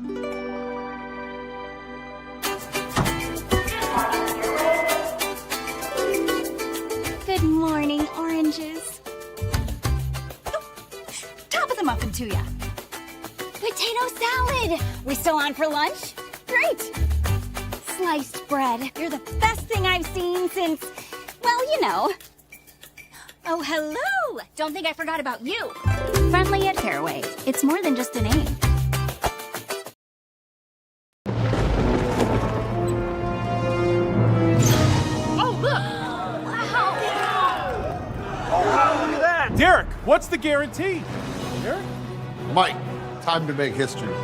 Good morning, oranges. Top of the muffin to ya. Potato salad. We still on for lunch? Great. Sliced bread. You're the best thing I've seen since, well, you know. Oh, hello. Don't think I forgot about you. Friendly at Fareway. It's more than just a name. Oh, look. Wow, look at that. Derek, what's the guarantee? Derek? Mike, time to make history.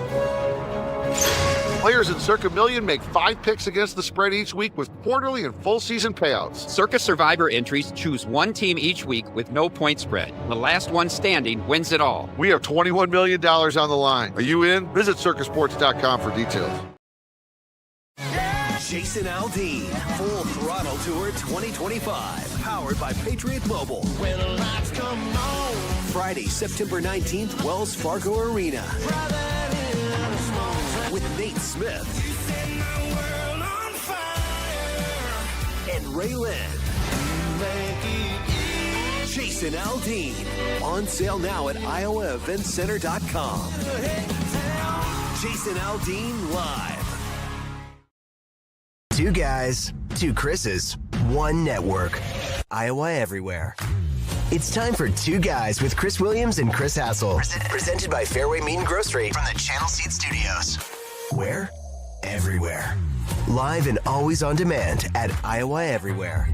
Players in Circa Million make 5 picks against the spread each week with quarterly and full season payouts. Circa Survivor entries choose one team each week with no point spread. The last one standing wins it all. We have $21 million on the line. Are you in? Visit circasports.com for details. Jason Aldean, Full Throttle Tour 2025, powered by Patriot Mobile. When the lights come on. Friday, September 19th, Wells Fargo Arena. With Nate Smith and Ray Lynn. Jason Aldean, on sale now at iowaeventcenter.com. Jason Aldean live. 2 guys, 2 Chris's, 1 network. Iowa Everywhere. It's time for 2 Guys with Chris Williams and Chris Hassel. Presented by Fareway Meat and Grocery from the Channel Seed Studios. Where? Everywhere. Live and always on demand at Iowa Everywhere.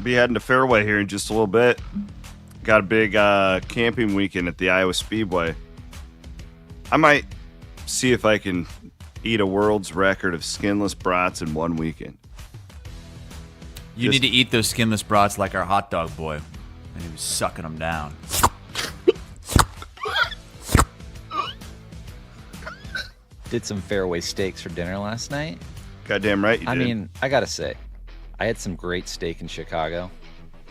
Be heading to Fareway here in just a little bit. Got a big camping weekend at the Iowa Speedway. I might see if I can eat a world's record of skinless brats in one weekend. You need to eat those skinless brats like our hot dog boy. And he was sucking them down. Did some Fareway steaks for dinner last night. Goddamn right you did. I mean, I gotta say, I had some great steak in Chicago.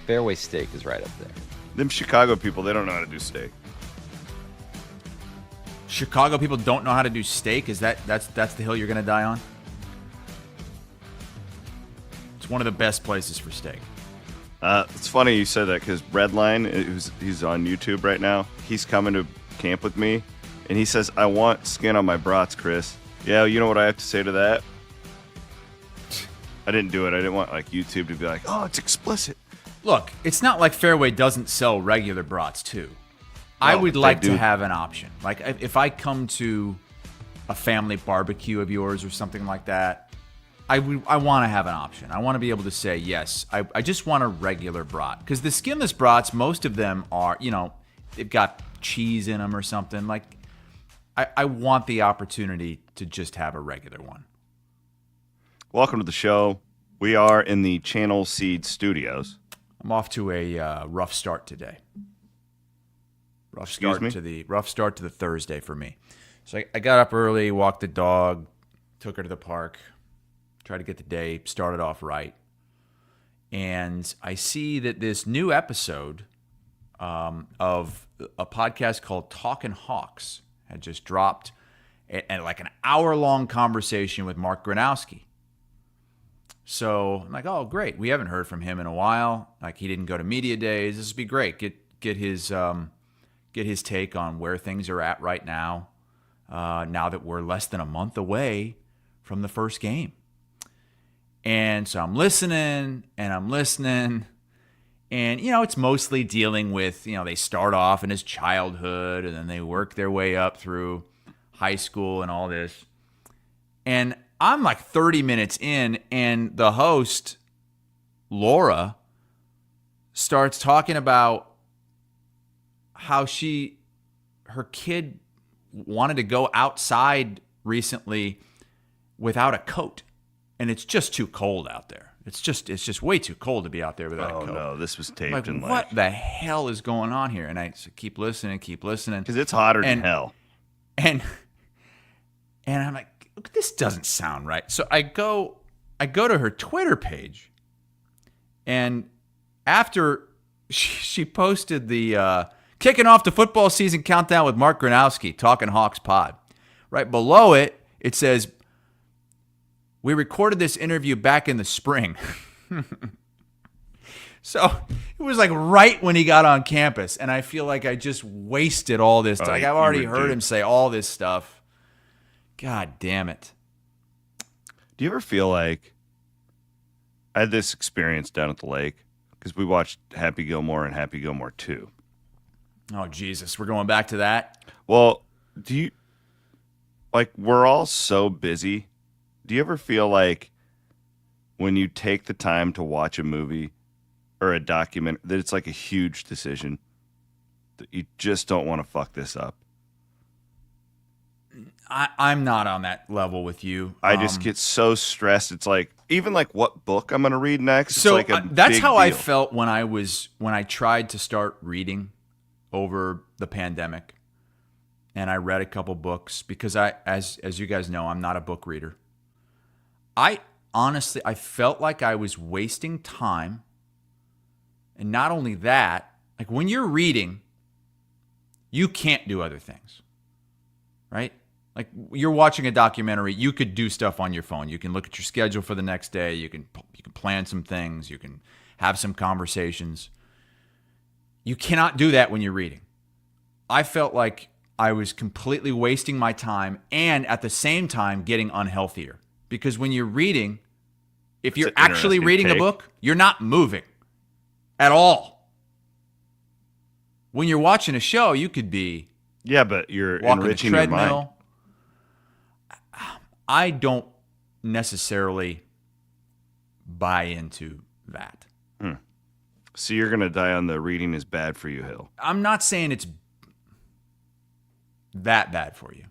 Fareway steak is right up there. Them Chicago people, they don't know how to do steak. Chicago people don't know how to do steak? That's the hill you're gonna die on? It's one of the best places for steak. It's funny you said that because Redline, he's on YouTube right now. He's coming to camp with me, and he says, I want skin on my brats, Chris. Yeah, you know what I have to say to that? I didn't do it. I didn't want like YouTube to be like, oh, it's explicit. Look, it's not like Fareway doesn't sell regular brats too. I would like to have an option. Like if I come to a family barbecue of yours or something like that, I want to have an option. I want to be able to say, yes, I just want a regular brat. Because the skinless brats, most of them are, they've got cheese in them or something. Like, I want the opportunity to just have a regular one. Welcome to the show. We are in the Channel Seed Studios. I'm off to a rough start today. Rough start to the Thursday for me. So I got up early, walked the dog, took her to the park, tried to get the day started off right. And I see that this new episode of a podcast called Talkin' Hawks had just dropped, and like an hour-long conversation with Mark Gronowski. So I'm like, oh, great. We haven't heard from him in a while. Like, he didn't go to media days. This would be great. Get his take on where things are at right now, now that we're less than a month away from the first game. And so I'm listening, and it's mostly dealing with, they start off in his childhood, and then they work their way up through high school and all this. And I'm like 30 minutes in, and the host, Laura, starts talking about how her kid wanted to go outside recently without a coat, and it's just too cold out there. It's just way too cold to be out there without a coat. Oh no, this was taped. Like, what the hell is going on here? And I keep listening. Because it's hotter than hell. And I'm like, look, this doesn't sound right. So I go to her Twitter page, and after she posted the kicking off the football season countdown with Mark Gronowski, Talking Hawks Pod. Right below it, it says, we recorded this interview back in the spring. So it was like right when he got on campus, and I feel like I just wasted all this. Like I've already heard him say all this stuff. God damn it. Do you ever feel like I had this experience down at the lake because we watched Happy Gilmore and Happy Gilmore 2. Oh, Jesus. We're going back to that? Well, do you, like, we're all so busy. Do you ever feel like when you take the time to watch a movie or a document that it's like a huge decision that you just don't want to fuck this up? I'm not on that level with you. I just get so stressed. It's like, even like what book I'm going to read next. So it's like that's big how deal. I felt when I tried to start reading over the pandemic, and I read a couple books because as you guys know, I'm not a book reader. I felt like I was wasting time. And not only that, like when you're reading, you can't do other things, right? Like you're watching a documentary, you could do stuff on your phone. You can look at your schedule for the next day. You can plan some things. You can have some conversations. You cannot do that when you're reading. I felt like I was completely wasting my time and at the same time getting unhealthier. Because when you're reading, if you're actually reading a book, you're not moving at all. When you're watching a show, you could be but you're walking enriching a your mind. treadmill. I don't necessarily buy into that. So you're going to die on the reading is bad for you hill. I'm not saying it's that bad for you.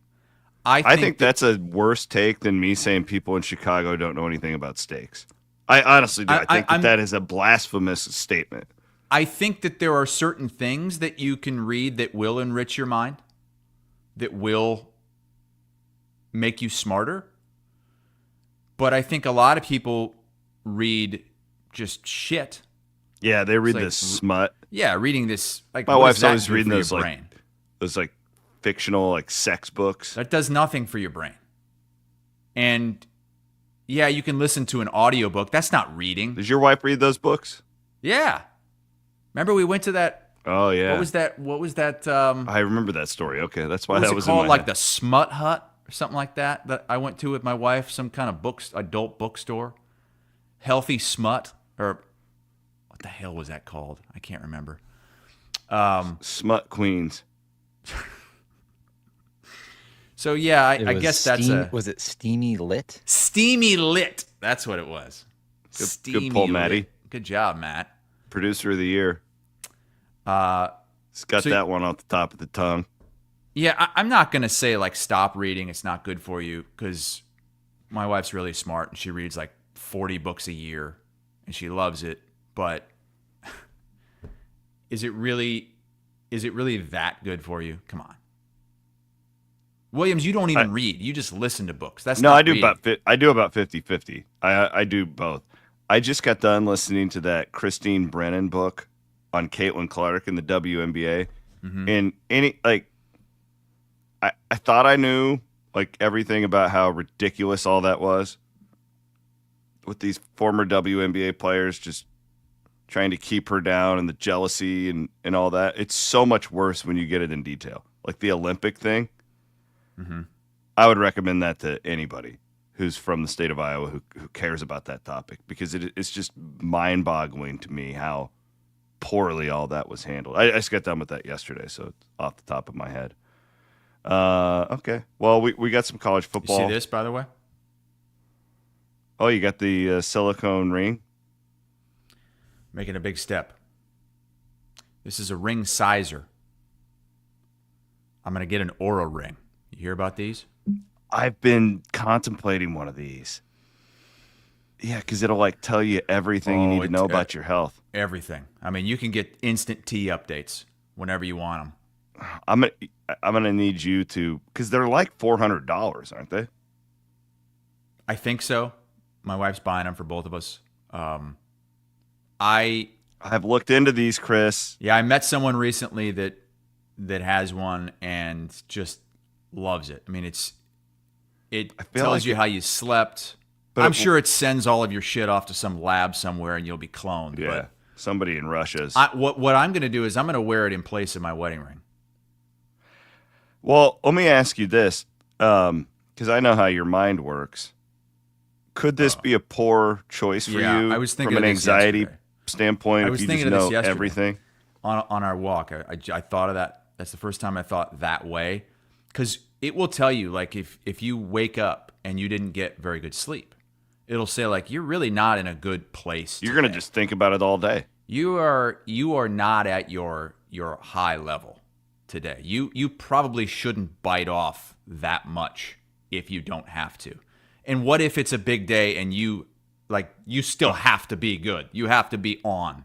I think that's a worse take than me saying people in Chicago don't know anything about steaks. I honestly do. I think that is a blasphemous statement. I think that there are certain things that you can read that will enrich your mind, that will make you smarter. But I think a lot of people read just shit. Yeah, they read this smut. Yeah, reading this. Like my wife's always reading those like fictional like sex books. That does nothing for your brain. And yeah, you can listen to an audiobook. That's not reading. Does your wife read those books? Yeah. Remember we went to that? Oh yeah. What was that? I remember that story. Okay, that's why that was called, in my like the Smut Hut or something like that. That I went to with my wife. Some kind of adult bookstore. Healthy Smut, or what the hell was that called? I can't remember. Smut Queens. So yeah, I guess was it Steamy Lit? Steamy Lit. That's what it was. Good pull, Matty. Good job, Matt. Producer of the year. He's got that one off the top of the tongue. Yeah, I'm not going to say like stop reading. It's not good for you because my wife's really smart and she reads like 40 books a year and she loves it. But is it really that good for you? Come on. Williams, you don't even read. You just listen to books. That's not reading. I do about 50-50. I do both. I just got done listening to that Christine Brennan book on Caitlin Clark and the WNBA. Mm-hmm. And I thought I knew like everything about how ridiculous all that was with these former WNBA players just trying to keep her down and the jealousy and all that. It's so much worse when you get it in detail. Like the Olympic thing. Mm-hmm. I would recommend that to anybody who's from the state of Iowa who cares about that topic because it's just mind-boggling to me how poorly all that was handled. I just got done with that yesterday, so it's off the top of my head. Okay. Well, we got some college football. You see this, by the way? Oh, you got the silicone ring? Making a big step. This is a ring sizer. I'm going to get an Aura ring. You hear about these? I've been contemplating one of these. Yeah, because it'll like tell you everything you need to know about your health. Everything. I mean, you can get instant tea updates whenever you want them. I'm gonna need you to, because they're like $400, aren't they? I think so. My wife's buying them for both of us. I I've looked into these, Chris. Yeah, I met someone recently that has one and just loves it. I mean, it tells you how you slept. But I'm sure it sends all of your shit off to some lab somewhere and you'll be cloned. Yeah, but somebody in Russia's. What I'm going to do is I'm going to wear it in place of my wedding ring. Well, let me ask you this, because I know how your mind works. Could this be a poor choice for you I was thinking from an anxiety yesterday. standpoint if you just know everything? On our walk, I thought of that. That's the first time I thought that way. Because it will tell you, like, if you wake up and you didn't get very good sleep, it'll say, like, you're really not in a good place. You're going to just think about it all day. You are not at your high level today. You probably shouldn't bite off that much if you don't have to. And what if it's a big day and you still have to be good? You have to be on.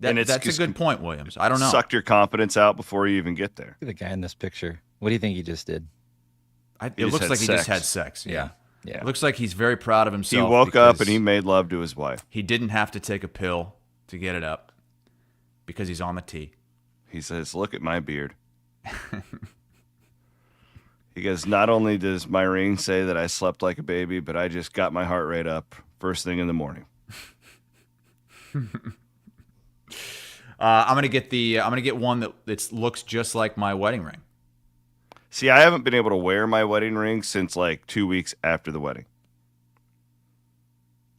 That's a good point, Williams. I don't know. Sucked your confidence out before you even get there. Look at the guy in this picture. What do you think he just did? It looks like he just had sex. Yeah. Yeah. It looks like he's very proud of himself. He woke up and he made love to his wife. He didn't have to take a pill to get it up because he's on the tee. He says, "Look at my beard." He goes, "Not only does my ring say that I slept like a baby, but I just got my heart rate up first thing in the morning." I'm gonna get one that looks just like my wedding ring. See, I haven't been able to wear my wedding ring since like 2 weeks after the wedding.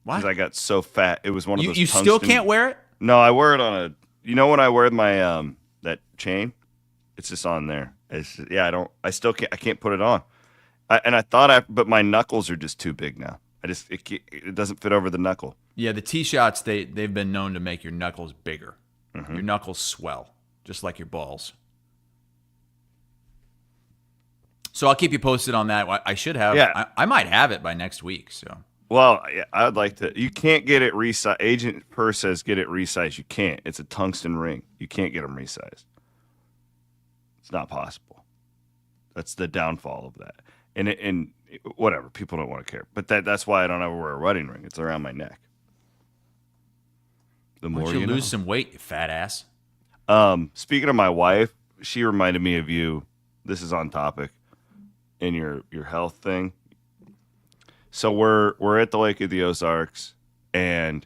Why? Because I got so fat. It was one of those. You still can't wear it? No, I wear it on a. You know when I wear my that chain, it's just on there. I still can't. I can't put it on. But my knuckles are just too big now. It doesn't fit over the knuckle. Yeah, the tee shots they've been known to make your knuckles bigger. Mm-hmm. Your knuckles swell, just like your balls. So I'll keep you posted on that. I should have. Yeah. I might have it by next week. So. Well, yeah, I'd like to. You can't get it resized. Agent Per says get it resized. You can't. It's a tungsten ring. You can't get them resized. It's not possible. That's the downfall of that. And whatever, people don't want to care. But that's why I don't ever wear a wedding ring. It's around my neck. The more Why don't you know. lose some weight, you fat ass. Speaking of my wife, she reminded me of you. This is on topic in your health thing. So we're at the Lake of the Ozarks, and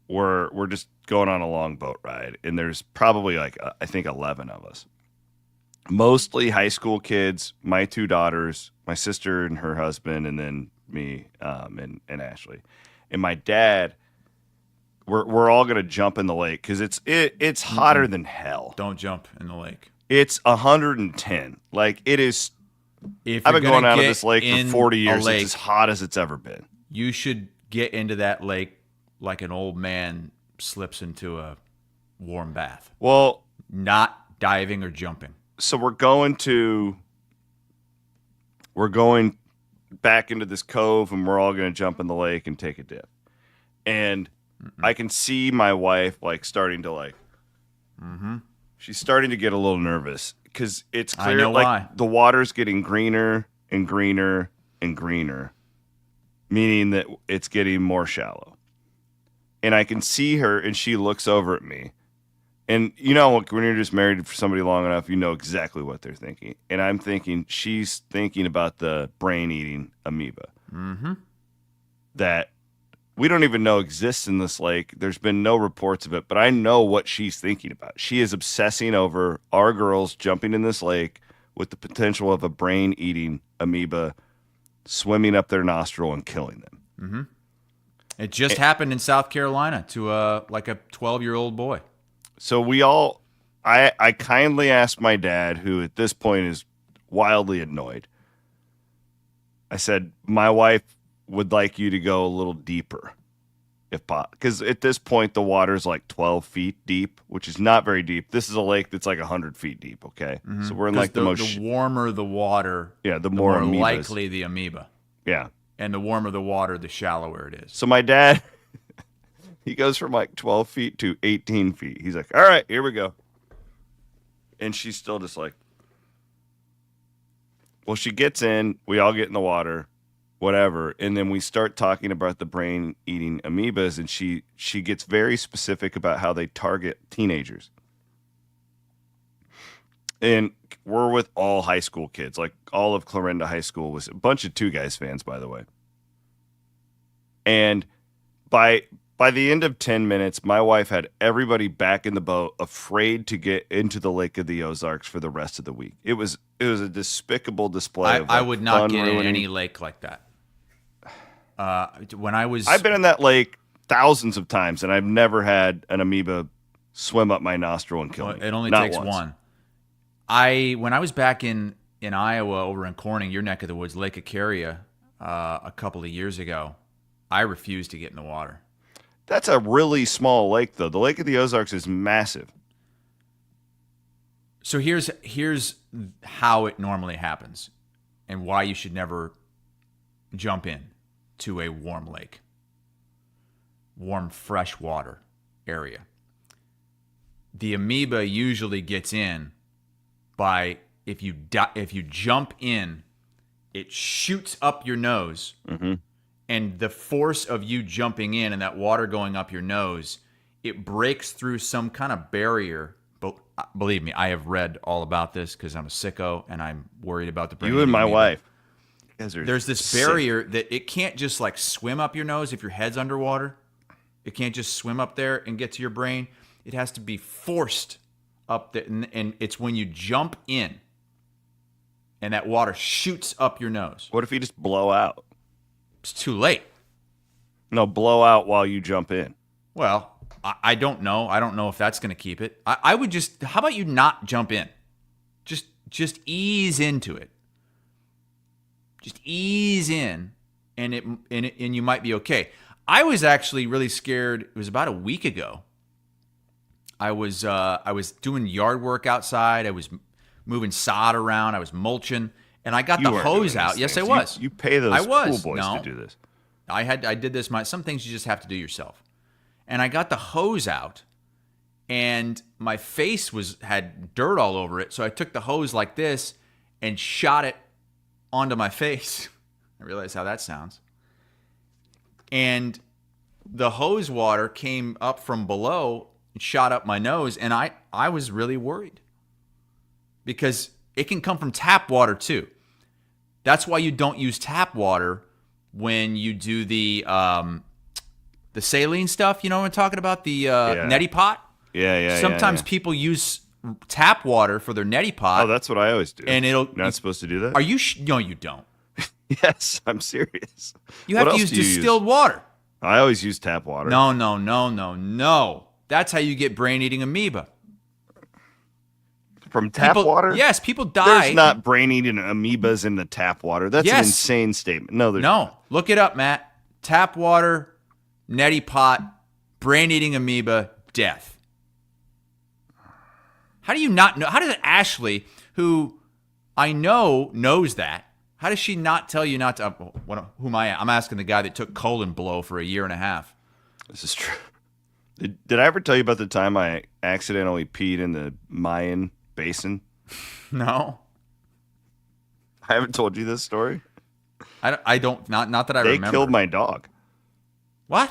we're just going on a long boat ride, and there's probably I think 11 of us. Mostly high school kids, my 2 daughters, my sister and her husband, and then me and Ashley. And my dad, we're all gonna jump in the lake because it's hotter than hell. Don't jump in the lake. It's 110. Like it is. If I've you're been going gonna out of get this lake in for 40 years. a lake, It's as hot as it's ever been. You should get into that lake like an old man slips into a warm bath. Well, not diving or jumping. So we're going back into this cove, and we're all going to jump in the lake and take a dip. And I can see my wife starting to she's starting to get a little nervous because it's clear I know why. The water's getting greener and greener and greener, meaning that it's getting more shallow. And I can see her, and she looks over at me. And you know, when you're just married for somebody long enough, you know exactly what they're thinking. And I'm thinking she's thinking about the brain-eating amoeba that we don't even know exists in this lake. There's been no reports of it, but I know what she's thinking about. She is obsessing over our girls jumping in this lake with the potential of a brain-eating amoeba swimming up their nostril and killing them. It just happened in South Carolina to a 12-year-old boy. So I kindly asked my dad, who at this point is wildly annoyed. I said, my wife would like you to go a little deeper, if possible. Because at this point, the water's 12 feet deep, which is not very deep. This is a lake that's 100 feet deep, okay? So we're in the warmer the water, the more likely the amoeba. Yeah. And the warmer the water, the shallower it is. So my dad... He goes from 12 feet to 18 feet. He's like, all right, here we go. And she's still just well, she gets in. We all get in the water. whatever, and then we start talking about the brain-eating amoebas, and she gets very specific about how they target teenagers. And we're with all high school kids, like all of Clarinda High School was a bunch of Two Guys fans, by the way. And by the end of 10 minutes, my wife had everybody back in the boat, afraid to get into the Lake of the Ozarks for the rest of the week. It was a despicable display. I would not get in any lake like that. I've been in that lake thousands of times, and I've never had an amoeba swim up my nostril and kill me. It only Not takes once. one. When I was back in Iowa, over in Corning, your neck of the woods, Lake Icaria, a couple of years ago, I refused to get in the water. That's a really small lake, though. The Lake of the Ozarks is massive. So here's how it normally happens, and why you should never jump in to a warm lake, warm freshwater area. The amoeba usually gets in by if you jump in, it shoots up your nose, and the force of you jumping in and that water going up your nose, it breaks through some kind of barrier. But believe me, I have read all about this because I'm a sicko and I'm worried about the brain. You and my amoeba. wife. There's this barrier that it can't just like swim up your nose if your head's underwater. It can't just swim up there and get to your brain. It has to be forced up there, and it's when you jump in and that water shoots up your nose. What if you just blow out? It's too late. No, blow out while you jump in. Well, I don't know. I don't know if that's going to keep it. I would just, how about you not jump in? Just ease into it. Just ease in, and you might be okay. I was actually really scared. It was about a week ago. I was doing yard work outside. I was moving sod around. I was mulching, and I got the hose out. Yes, I was. You pay those pool boys to do this. I did this. Some things you just have to do yourself. And I got the hose out, and my face had dirt all over it. So I took the hose like this and shot it onto my face. I realize how that sounds. And the hose water came up from below and shot up my nose, and I was really worried because it can come from tap water too. That's why you don't use tap water when you do the saline stuff. You know what I'm talking about? The neti pot? Yeah. Sometimes people use tap water for their neti pot. Oh, that's what I always do. And You're not supposed to do that? Are you? No, you don't. Yes, I'm serious. You have to use distilled water. I always use tap water. No. That's how you get brain-eating amoeba. From tap water? Yes, people die. There's not brain-eating amoebas in the tap water. That's an insane statement. No, there's not. Look it up, Matt. Tap water, neti pot, brain-eating amoeba, death. How do you not know? How does Ashley, who I know knows that, how does she not tell you not to? Who am I? I'm asking the guy that took colon blow for a year and a half. This is true. Did I ever tell you about the time I accidentally peed in the Mayan basin? No. I haven't told you this story. I don't. Not that I remember. They killed my dog. What?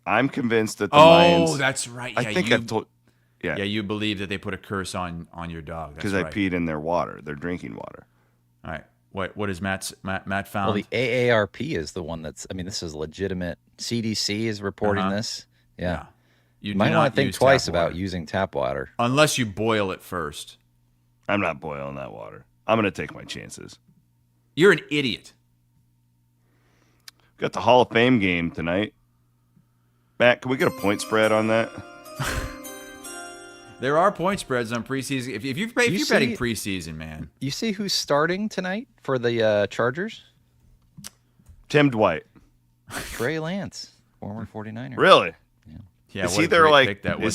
I'm convinced that the Mayans. Oh, that's right. I think I've told. Yeah, you believe that they put a curse on your dog. Because I peed in their water, their drinking water. All right. What is Matt found? Well, the AARP is the one that's. I mean, this is legitimate. CDC is reporting this. Yeah. You might want to think twice about using tap water. Unless you boil it first. I'm not boiling that water. I'm going to take my chances. You're an idiot. Got the Hall of Fame game tonight. Matt, can we get a point spread on that? There are point spreads on preseason. If you're betting preseason, man. You see who's starting tonight for the Chargers? Tim Dwight. Trey Lance, former 49er. Really? Yeah. Is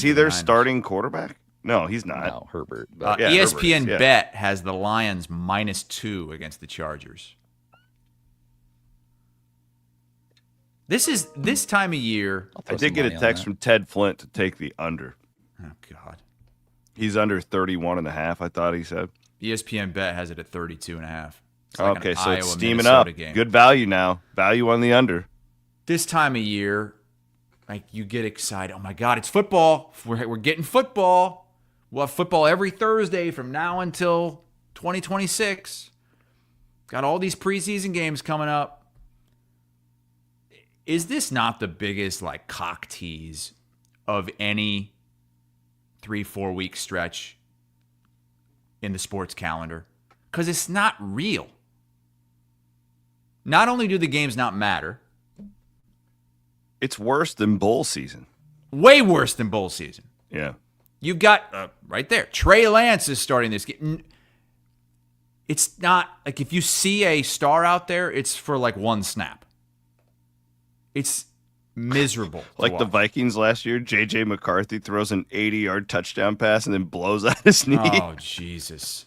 he their starting quarterback? No, he's not. No, Herbert. ESPN Bet has the Lions -2 against the Chargers. This time of year. I did get a text from Ted Flint to take the under. Oh, God. He's under 31.5, I thought he said. ESPN Bet has it at 32.5. like okay, an so it's Iowa, steaming Minnesota up. game. Good value now. Value on the under. This time of year, like you get excited. Oh my God, it's football. We're getting football. We'll have football every Thursday from now until 2026. Got all these preseason games coming up. Is this not the biggest like cock tease of any 3-4 week stretch in the sports calendar? Because it's not real. Not only do the games not matter, It's worse than bowl season. way worse than bowl season. Yeah. You've got, right there, Trey Lance is starting this game. It's not, like if you see a star out there, it's for like one snap. It's miserable. Like the Vikings last year, J.J. McCarthy throws an 80-yard touchdown pass and then blows out his knee. Oh, Jesus.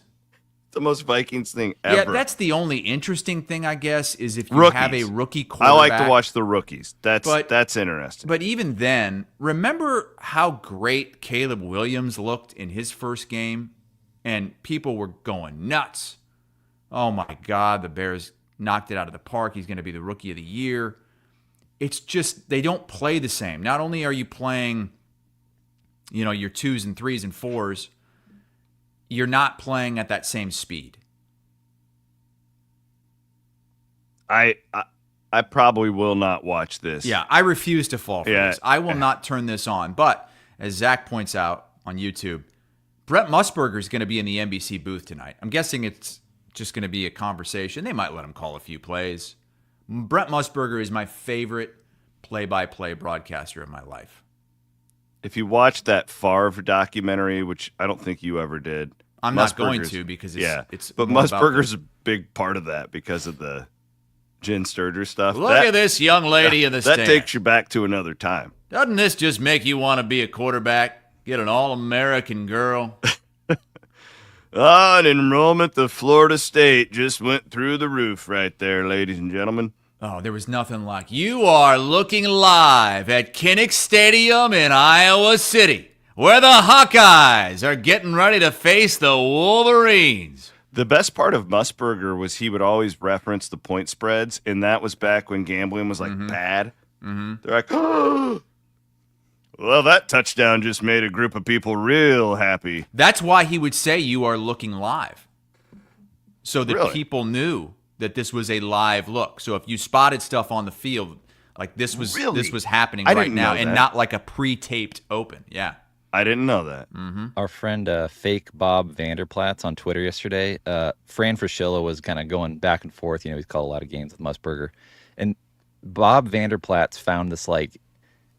The most Vikings thing ever. Yeah, that's the only interesting thing, I guess, is if you have a rookie I quarterback. like to watch the rookies. That's interesting. But even then, remember how great Caleb Williams looked in his first game? And people were going nuts. Oh, my God, the Bears knocked it out of the park. He's going to be the rookie of the year. It's just they don't play the same. Not only are you playing, your 2s and 3s and 4s, you're not playing at that same speed. I probably will not watch this. Yeah, I refuse to fall for this. I will not turn this on. But as Zach points out on YouTube, Brett Musburger is going to be in the NBC booth tonight. I'm guessing it's just going to be a conversation. They might let him call a few plays. Brett Musburger is my favorite play-by-play broadcaster of my life. If you watch that Favre documentary, which I don't think you ever did, I'm not going to because it's but more Musburger's a big part of that because of the Jen Sturger stuff. Look at this young lady in the stand. That takes you back to another time. Doesn't this just make you want to be a quarterback? Get an All-American girl? An enrollment to Florida State just went through the roof right there, ladies and gentlemen. Oh, there was nothing like you are looking live at Kinnick Stadium in Iowa City, where the Hawkeyes are getting ready to face the Wolverines. The best part of Musburger was he would always reference the point spreads, and that was back when gambling was like bad. Mm-hmm. They're like, oh, well, that touchdown just made a group of people real happy. That's why he would say you are looking live, so that people knew that this was a live look. So if you spotted stuff on the field, like this was happening right now, and not like a pre-taped open. Yeah. I didn't know that. Mm-hmm. Our friend Fake Bob Vanderplatz on Twitter yesterday, Fran Fraschilla was kind of going back and forth. He's called a lot of games with Musburger. And Bob Vanderplatz found this like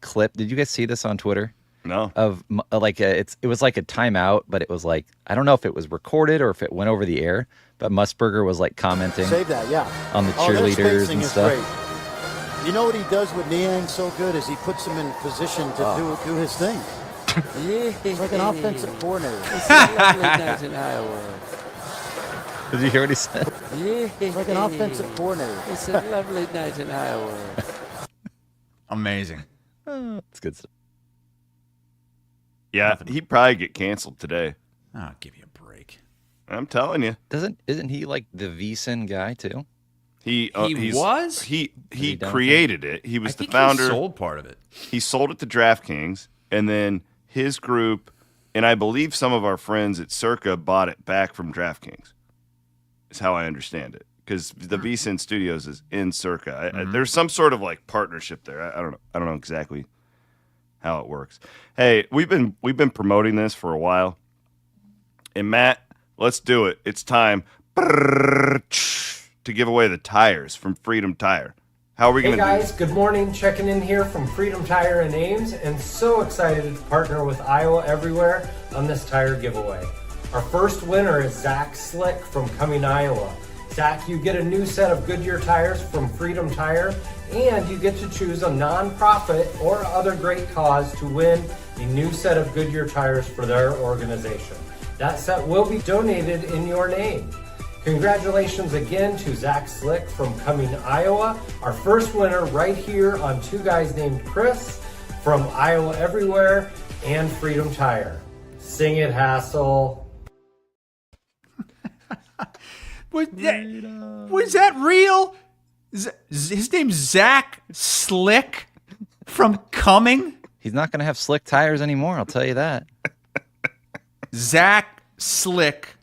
clip. Did you guys see this on Twitter? No. Of like it was like a timeout, but it was like, I don't know if it was recorded or if it went over the air, but Musburger was like commenting Save that, yeah. on the cheerleaders and stuff. Great. You know what he does with Niang so good is he puts him in position to do his thing. It's like an offensive coordinator. It's a lovely night in Iowa. Did you hear what he said? It's like an offensive coordinator. It's a lovely night in Iowa. Amazing. It's good stuff. Yeah, he'd probably get canceled today. I'll give you a break. I'm telling you. Isn't he like the VSiN guy too? He created it. He was the founder. He sold part of it. He sold it to DraftKings, and then his group, and I believe some of our friends at Circa bought it back from DraftKings. Is how I understand it, because the VSiN Studios is in Circa. There's some sort of like partnership there. I don't know exactly how it works. Hey, we've been promoting this for a while, and Matt, let's do it. It's time to give away the tires from Freedom Tire. How are we going to do Hey guys, good morning. Checking in here from Freedom Tire in Ames, and so excited to partner with Iowa Everywhere on this tire giveaway. Our first winner is Zach Slick from Cumming, Iowa. Zach, you get a new set of Goodyear tires from Freedom Tire, and you get to choose a nonprofit or other great cause to win a new set of Goodyear tires for their organization. That set will be donated in your name. Congratulations again to Zach Slick from Cumming, Iowa. Our first winner right here on Two Guys Named Chris from Iowa Everywhere and Freedom Tire. Sing it, Hassel. Was that real? His name's Zach Slick from Cumming? He's not going to have slick tires anymore, I'll tell you that. Zach Slick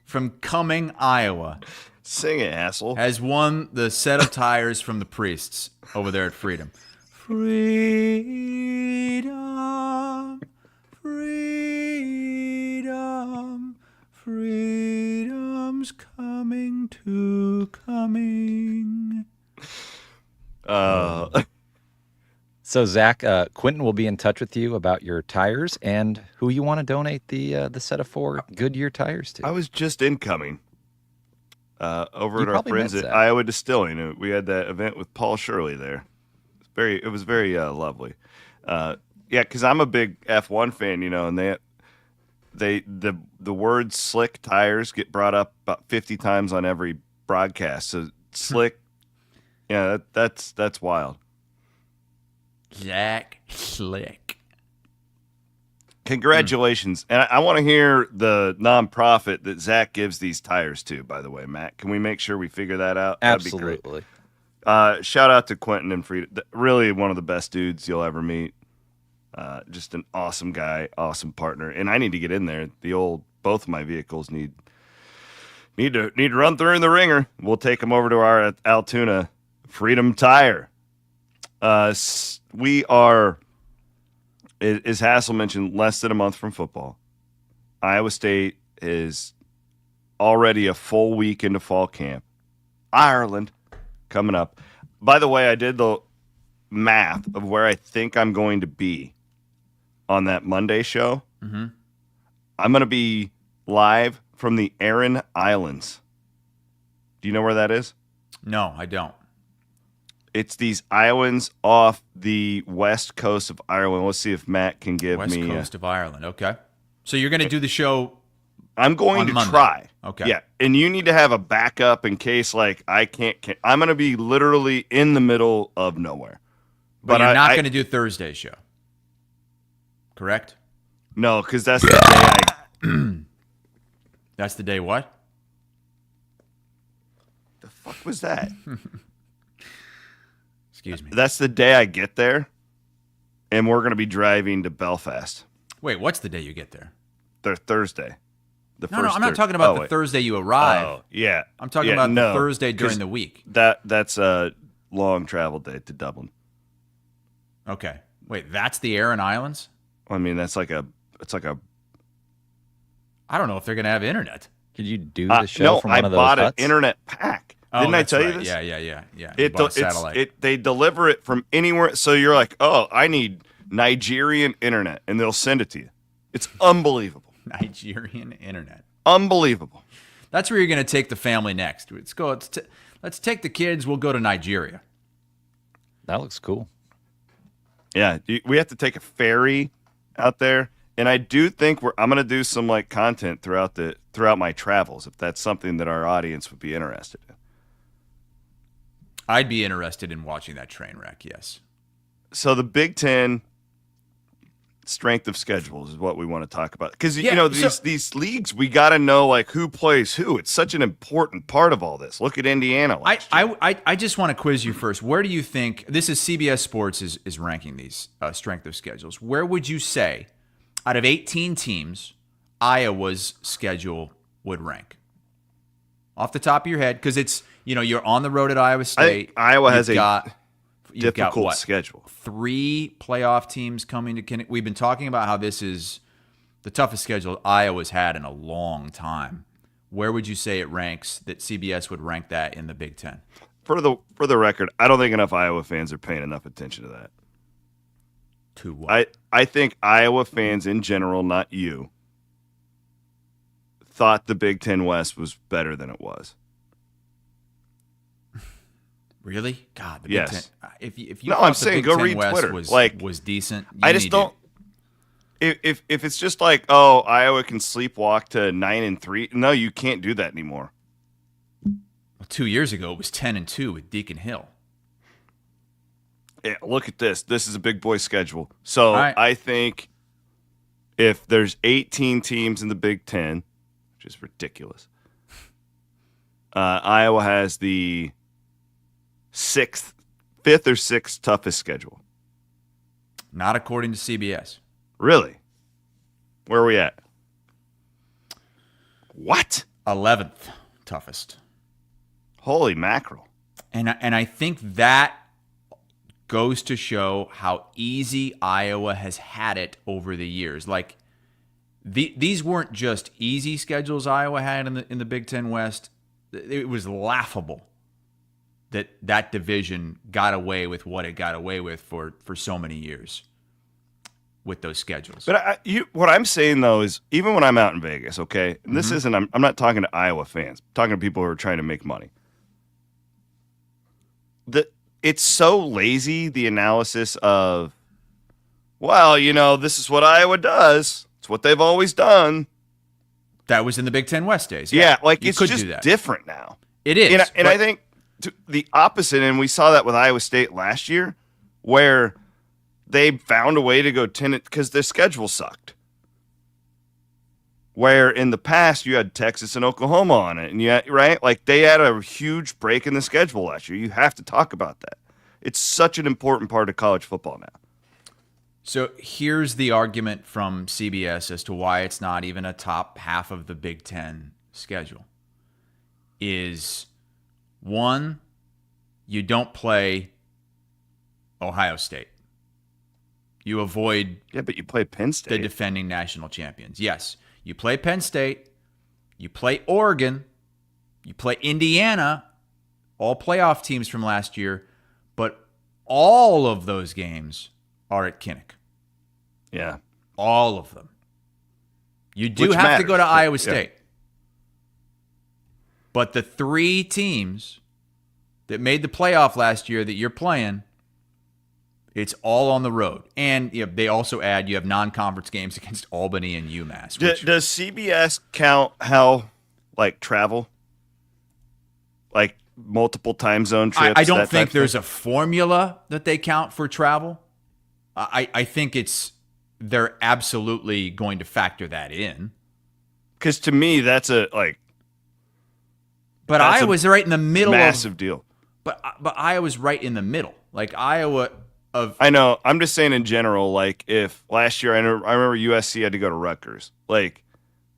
from Cumming, Iowa. Sing it, Hassel. Has won the set of tires from the Priests over there at Freedom. Freedom, freedom, freedom's coming to Cumming. So, Zach, Quentin will be in touch with you about your tires and who you want to donate the set of 4 Goodyear tires to. I was just incoming over You at our probably friends met at Zach. Iowa Distilling. We had that event with Paul Shirley there. It was very lovely. Yeah, because I'm a big F1 fan, and the word "slick tires" get brought up about 50 times on every broadcast. So slick, yeah, that's wild. Zach Slick. Congratulations. And I want to hear the nonprofit that Zach gives these tires to, by the way, Matt. Can we make sure we figure that out? Absolutely. That'd be great. Shout out to Quentin and Frida. Really one of the best dudes you'll ever meet. Just an awesome guy, awesome partner. And I need to get in there. Both of my vehicles need to run through in the ringer. We'll take them over to our Altoona Freedom Tire. We are, as Hassel mentioned, less than a month from football. Iowa State is already a full week into fall camp. Ireland coming up. By the way, I did the math of where I think I'm going to be on that Monday show. Mm-hmm. I'm going to be live from the Aran Islands. Do you know where that is? No, I don't. It's these islands off the west coast of Ireland. Let's see if Matt can give West me... Coast of Ireland. Okay. So you're going to do the show I'm going on to Monday. try. Okay. Yeah, and you need to have a backup in case, I can't... I'm going to be literally in the middle of nowhere. But you're not going to do Thursday's show. Correct? No, because that's the day That's the day what? The fuck was that? Excuse me. That's the day I get there, and we're going to be driving to Belfast. Wait, what's the day you get there? Thursday. No, I'm not talking about the Thursday you arrive. Oh, yeah. I'm talking about the Thursday during the week. That's a long travel day to Dublin. Okay. Wait, that's the Aran Islands? I mean, it's like a. I don't know if they're going to have internet. Could you do the show from one of those I bought huts? an internet pack. Oh, Didn't I that's tell you right. this? Yeah. You bought a satellite. They deliver it from anywhere. So you're like, oh, I need Nigerian internet, and they'll send it to you. It's unbelievable. Nigerian internet. Unbelievable. That's where you're going to take the family next. Let's take the kids. We'll go to Nigeria. That looks cool. Yeah, we have to take a ferry out there, and I do think I'm going to do some content throughout my travels, if that's something that our audience would be interested in. I'd be interested in watching that train wreck. Yes. So the Big Ten strength of schedules is what we want to talk about, because these leagues, we got to know who plays who. It's such an important part of all this. Look at Indiana. I just want to quiz you first. Where do you think this is? CBS Sports is ranking these strength of schedules. Where would you say, out of 18 teams, Iowa's schedule would rank? Off the top of your head, because it's you're on the road at Iowa State. I think Iowa has You've difficult got schedule. 3 playoff teams coming to Connecticut. We've been talking about how this is the toughest schedule Iowa's had in a long time. Where would you say it ranks, that CBS would rank that in the Big Ten? For the record, I don't think enough Iowa fans are paying enough attention to that. To what? I think Iowa fans in general, not you, thought the Big Ten West was better than it was. Really? God, the Big Yes. Ten. If you No, thought I'm the saying Big go Ten read West Twitter. Was decent. I just don't. If it's just Iowa can sleepwalk to 9-3, no, you can't do that anymore. 2 years ago, it was 10-2 with Deacon Hill. Yeah, look at this. This is a big boy schedule. So right. I think if there's 18 teams in the Big Ten, which is ridiculous, Iowa has the fifth or sixth toughest schedule. Not according to CBS. Really? Where are we at? What? 11th toughest. Holy mackerel. And I think that goes to show how easy Iowa has had it over the years. Like, these weren't just easy schedules Iowa had in the Big Ten West. It was laughable that division got away with what it got away with for so many years with those schedules. But what I'm saying, though, is even when I'm out in Vegas, okay, and this isn't, I'm not talking to Iowa fans, I'm talking to people who are trying to make money. It's so lazy, the analysis of, well, this is what Iowa does. It's what they've always done. That was in the Big Ten West days. Yeah, like you it's could just do that. different now. It is. And I think the opposite, and we saw that with Iowa State last year, where they found a way to go 10 because their schedule sucked. Where in the past you had Texas and Oklahoma on it, and right, like they had a huge break in the schedule last year. You have to talk about that. It's such an important part of college football now. So here's the argument from CBS as to why it's not even a top half of the Big Ten schedule. Is one, you don't play Ohio State. You avoid but you play Penn State, the defending national champions. Yes, you play Penn State, you play Oregon, you play Indiana, all playoff teams from last year, but all of those games are at Kinnick. Yeah. All of them. You do have to go to Iowa State. Yeah. But the three teams that made the playoff last year that you're playing, it's all on the road. And they also add you have non-conference games against Albany and UMass. Does CBS count how, travel? Like multiple time zone trips? I don't think there's a formula that they count for travel. I think they're absolutely going to factor that in. Because to me, that's But Iowa's right in the middle. Massive deal. But Iowa's right in the middle. Like Iowa of. I know. I'm just saying in general. Like if last year I remember USC had to go to Rutgers. Like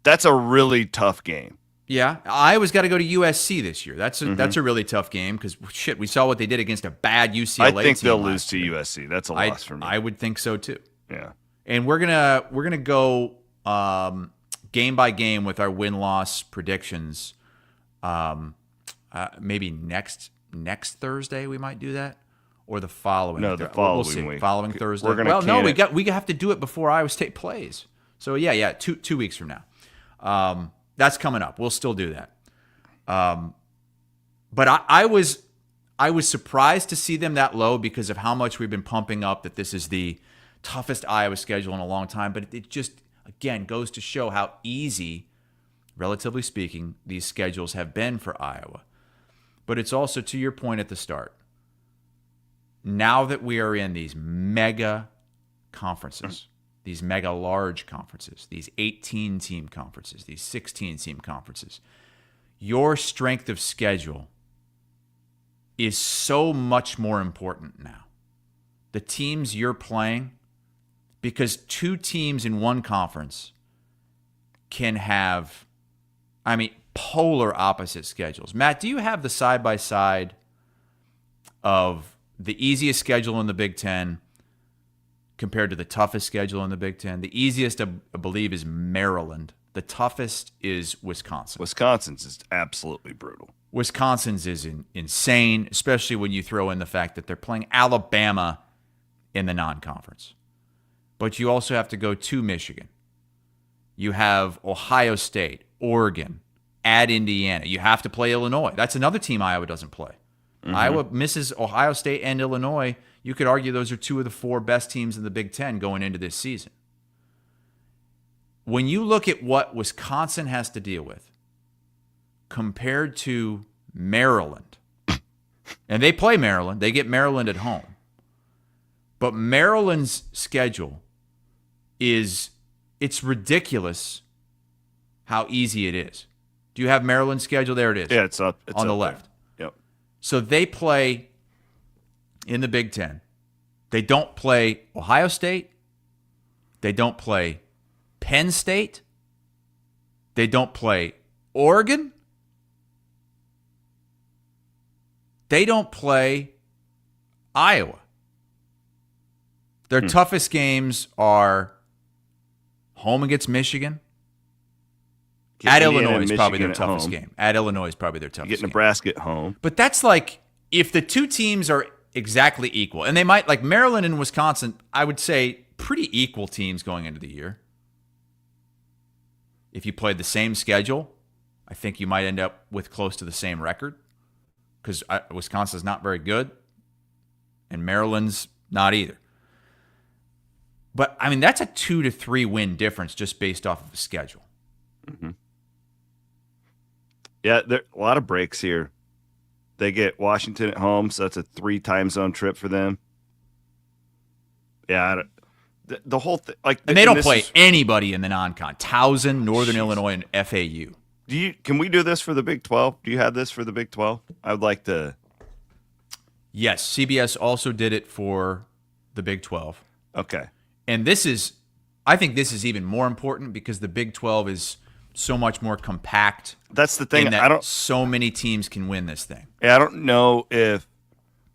that's a really tough game. Yeah, Iowa's got to go to USC this year. That's a really tough game because we saw what they did against a bad UCLA team. I think they'll lose to USC. That's a loss for me. I would think so too. Yeah. And we're gonna go game by game with our win-loss predictions. Maybe next Thursday we might do that, or the following. No, the following week. Following Thursday. We're gonna we have to do it before Iowa State plays. So yeah, 2 weeks from now. That's coming up. We'll still do that. But I was surprised to see them that low because of how much we've been pumping up that this is the toughest Iowa schedule in a long time. But it just, again, goes to show how easy, relatively speaking, these schedules have been for Iowa. But it's also, to your point at the start, now that we are in these mega conferences, these mega large conferences, these 18-team conferences, these 16-team conferences, your strength of schedule is so much more important now. The teams you're playing, because two teams in one conference can have, polar opposite schedules. Matt, do you have the side-by-side of the easiest schedule in the Big Ten compared to the toughest schedule in the Big Ten? The easiest, I believe, is Maryland. The toughest is Wisconsin. Wisconsin's is absolutely brutal. Wisconsin's is insane, especially when you throw in the fact that they're playing Alabama in the non-conference. But you also have to go to Michigan. You have Ohio State, Oregon, at Indiana. You have to play Illinois. That's another team Iowa doesn't play. Mm-hmm. Iowa misses Ohio State and Illinois. You could argue those are two of the four best teams in the Big Ten going into this season. When you look at what Wisconsin has to deal with compared to Maryland, and they play Maryland, they get Maryland at home, but Maryland's schedule it's ridiculous how easy it is. Do you have Maryland's schedule? There it is. Yeah, it's up. It's on the up left. There. Yep. So they play in the Big Ten. They don't play Ohio State. They don't play Penn State. They don't play Oregon. They don't play Iowa. Their toughest games are home against Michigan. At Illinois is probably their toughest game. At Illinois is probably their toughest game. Get Nebraska at home. But that's like, if the two teams are exactly equal, and they might, like Maryland and Wisconsin, I would say pretty equal teams going into the year. If you played the same schedule, I think you might end up with close to the same record, because Wisconsin's not very good, and Maryland's not either. But, I mean, that's a 2 to 3 win difference just based off of the schedule. Mm-hmm. Yeah, there a lot of breaks here. They get Washington at home, so that's a 3 time zone trip for them. Yeah, the whole thing. And they don't play anybody in the non-con. Towson, Northern Illinois, and FAU. Can we do this for the Big 12? Do you have this for the Big 12? I would like to. Yes, CBS also did it for the Big 12. Okay. And I think this is even more important because the Big 12 is so much more compact. That's the thing. So many teams can win this thing. I don't know if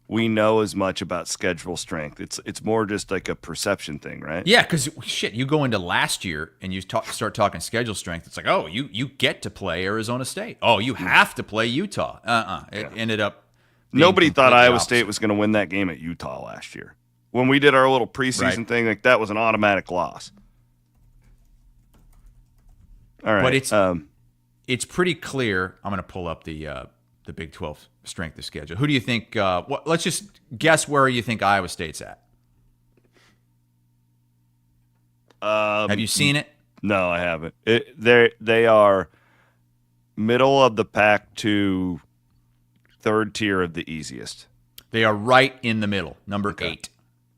we know as much about schedule strength. It's more just like a perception thing, right? Yeah, because you go into last year and you start talking schedule strength. It's like, oh, you get to play Arizona State. Oh, you have to play Utah. It ended up. Nobody thought Iowa State was going to win that game at Utah last year. When we did our little preseason thing, like that was an automatic loss. All right, but it's pretty clear. I'm going to pull up the Big 12 strength of schedule. Who do you think? Let's just guess where you think Iowa State's at. Have you seen it? No, I haven't. They are middle of the pack to third tier of the easiest. They are right in the middle, number 8.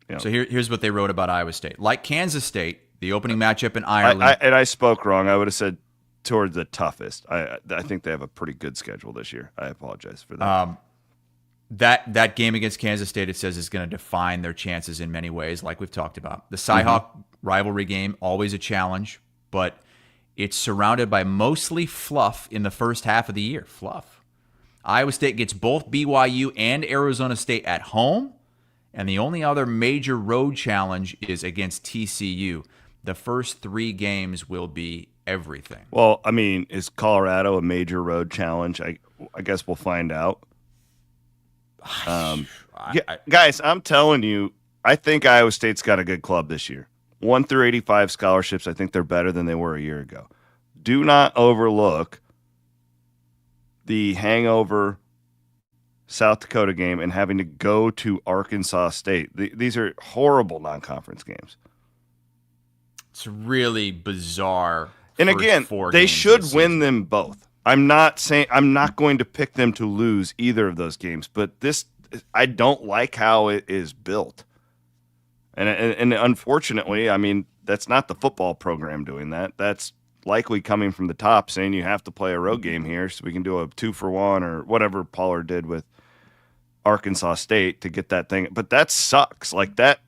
Yep. So here's what they wrote about Iowa State. Like Kansas State, the opening matchup in Ireland. I spoke wrong. I would have said toward the toughest. I think they have a pretty good schedule this year. I apologize for that. That game against Kansas State, it says, is going to define their chances in many ways, like we've talked about. The Cy-Hawk rivalry game, always a challenge, but it's surrounded by mostly fluff in the first half of the year. Fluff. Iowa State gets both BYU and Arizona State at home, and the only other major road challenge is against TCU. The first 3 games will be everything. Well, I mean, is Colorado a major road challenge? I guess we'll find out. Guys, I'm telling you, I think Iowa State's got a good club this year. 1 through 85 scholarships. I think they're better than they were a year ago. Do not overlook the hangover South Dakota game and having to go to Arkansas State. These are horrible non-conference games. It's really bizarre. And again, they should win them both. I'm not going to pick them to lose either of those games, but I don't like how it is built. And unfortunately, I mean, that's not the football program doing that. That's likely coming from the top saying you have to play a road game here so we can do a 2-for-1 or whatever Pollard did with Arkansas State to get that thing. But that sucks. Like that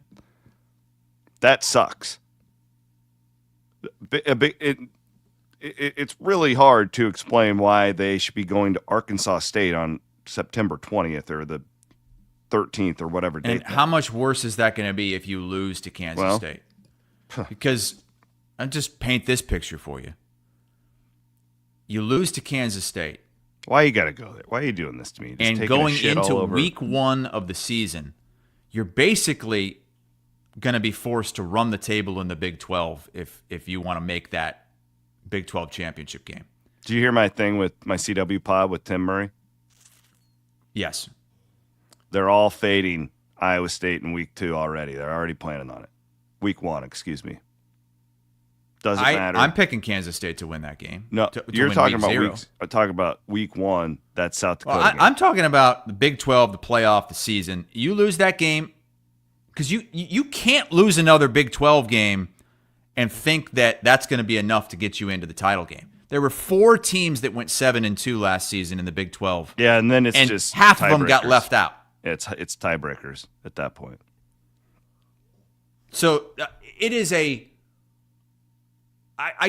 sucks. It's really hard to explain why they should be going to Arkansas State on September 20th or the 13th or whatever date. And how much worse is that going to be if you lose to Kansas State? Because I'll just paint this picture for you. You lose to Kansas State. Why you got to go there? Why are you doing this to me? And going into week 1 of the season, you're basically going to be forced to run the table in the Big 12 if you want to make that Big 12 championship game. Did you hear my thing with my CW pod with Tim Murray? Yes. They're all fading Iowa State in week 2 already. They're already planning on it. Week 1, excuse me. Doesn't matter. I'm picking Kansas State to win that game. No, you're talking about weeks. I'm talking about week 1. That's South Dakota. I'm talking about the Big 12, the playoff, the season. You lose that game because you can't lose another Big 12 game and think that that's going to be enough to get you into the title game. There were 4 teams that went 7-2 last season in the Big 12. Yeah, and then it's and just half of them got left out. It's tiebreakers at that point. So it is I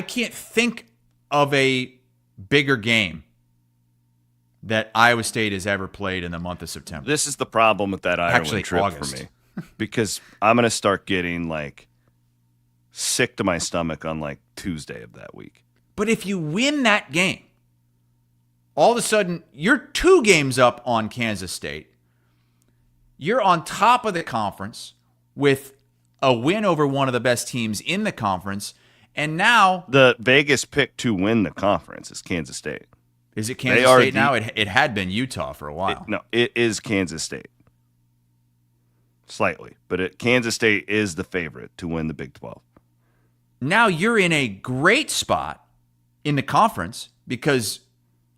can't think of a bigger game that Iowa State has ever played in the month of September. This is the problem with that Ireland trip August. for me. Because I'm going to start getting like sick to my stomach on like Tuesday of that week. But if you win that game, all of a sudden you're 2 games up on Kansas State. You're on top of the conference with a win over one of the best teams in the conference. And now the Vegas pick to win the conference is Kansas State. Is it Kansas State now? It had been Utah for a while. It is Kansas State. Slightly. But Kansas State is the favorite to win the Big 12. Now you're in a great spot in the conference because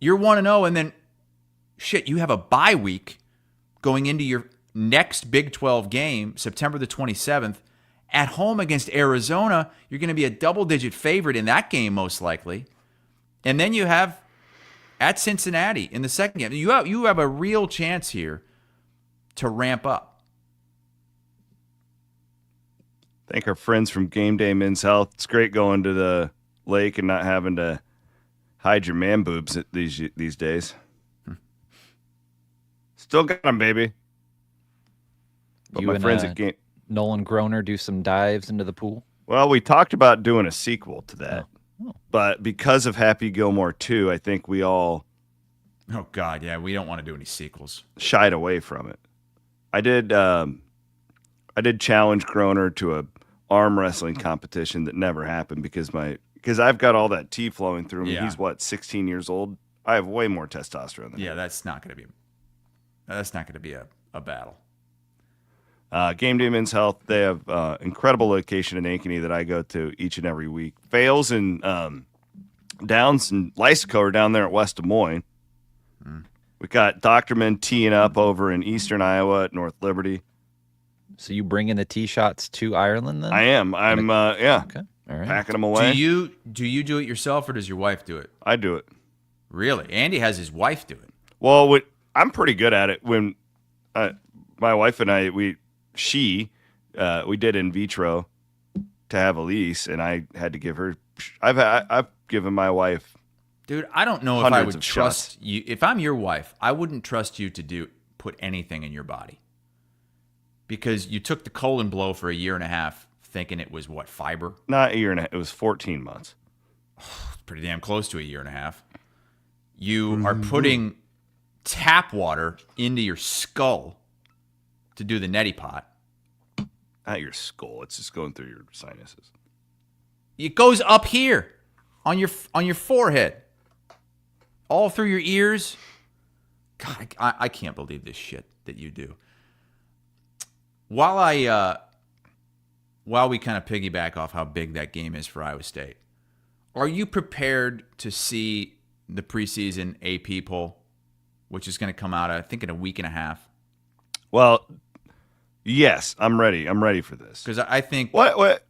you're 1-0 and then, you have a bye week going into your next Big 12 game, September the 27th. At home against Arizona, you're going to be a double-digit favorite in that game most likely. And then you have at Cincinnati in the second game. You have a real chance here to ramp up. Thank our friends from Game Day Men's Health. It's great going to the lake and not having to hide your man boobs these days. Still got them, baby. But you my and friends at Game... Nolan Groner do some dives into the pool? Well, we talked about doing a sequel to that. Oh. But because of Happy Gilmore 2, I think we all... Oh, God, yeah, we don't want to do any sequels. Shied away from it. I did challenge Groner to a arm wrestling competition that never happened because I've got all that tea flowing through me. Yeah. He's, 16 years old? I have way more testosterone than him. That's not going to be a battle. Game Day Men's Health, they have incredible location in Ankeny that I go to each and every week. Fales and Downs and Lysico are down there at West Des Moines. We got Doctorman teeing up over in eastern Iowa at North Liberty. So you bring in the tee shots to Ireland then? I am. Yeah. Okay. All right. Packing them away. Do you do it yourself or does your wife do it? I do it. Really? Andy has his wife do it. Well, I'm pretty good at it. When my wife and I, we did in vitro to have Elise, and I had to give her. I've given my wife. Dude, I don't know if I would trust you. If I'm your wife, I wouldn't trust you to put anything in your body. Because you took the colon blow for a year and a half thinking it was what, fiber? Not a year and a half. It was 14 months. Pretty damn close to a year and a half. You are putting tap water into your skull to do the neti pot. Not your skull. It's just going through your sinuses. It goes up here on your forehead. All through your ears. God, I can't believe this shit that you do. While we kind of piggyback off how big that game is for Iowa State, are you prepared to see the preseason AP poll, which is going to come out, I think, in a week and a half? Well, yes, I'm ready. I'm ready for this. Because I think what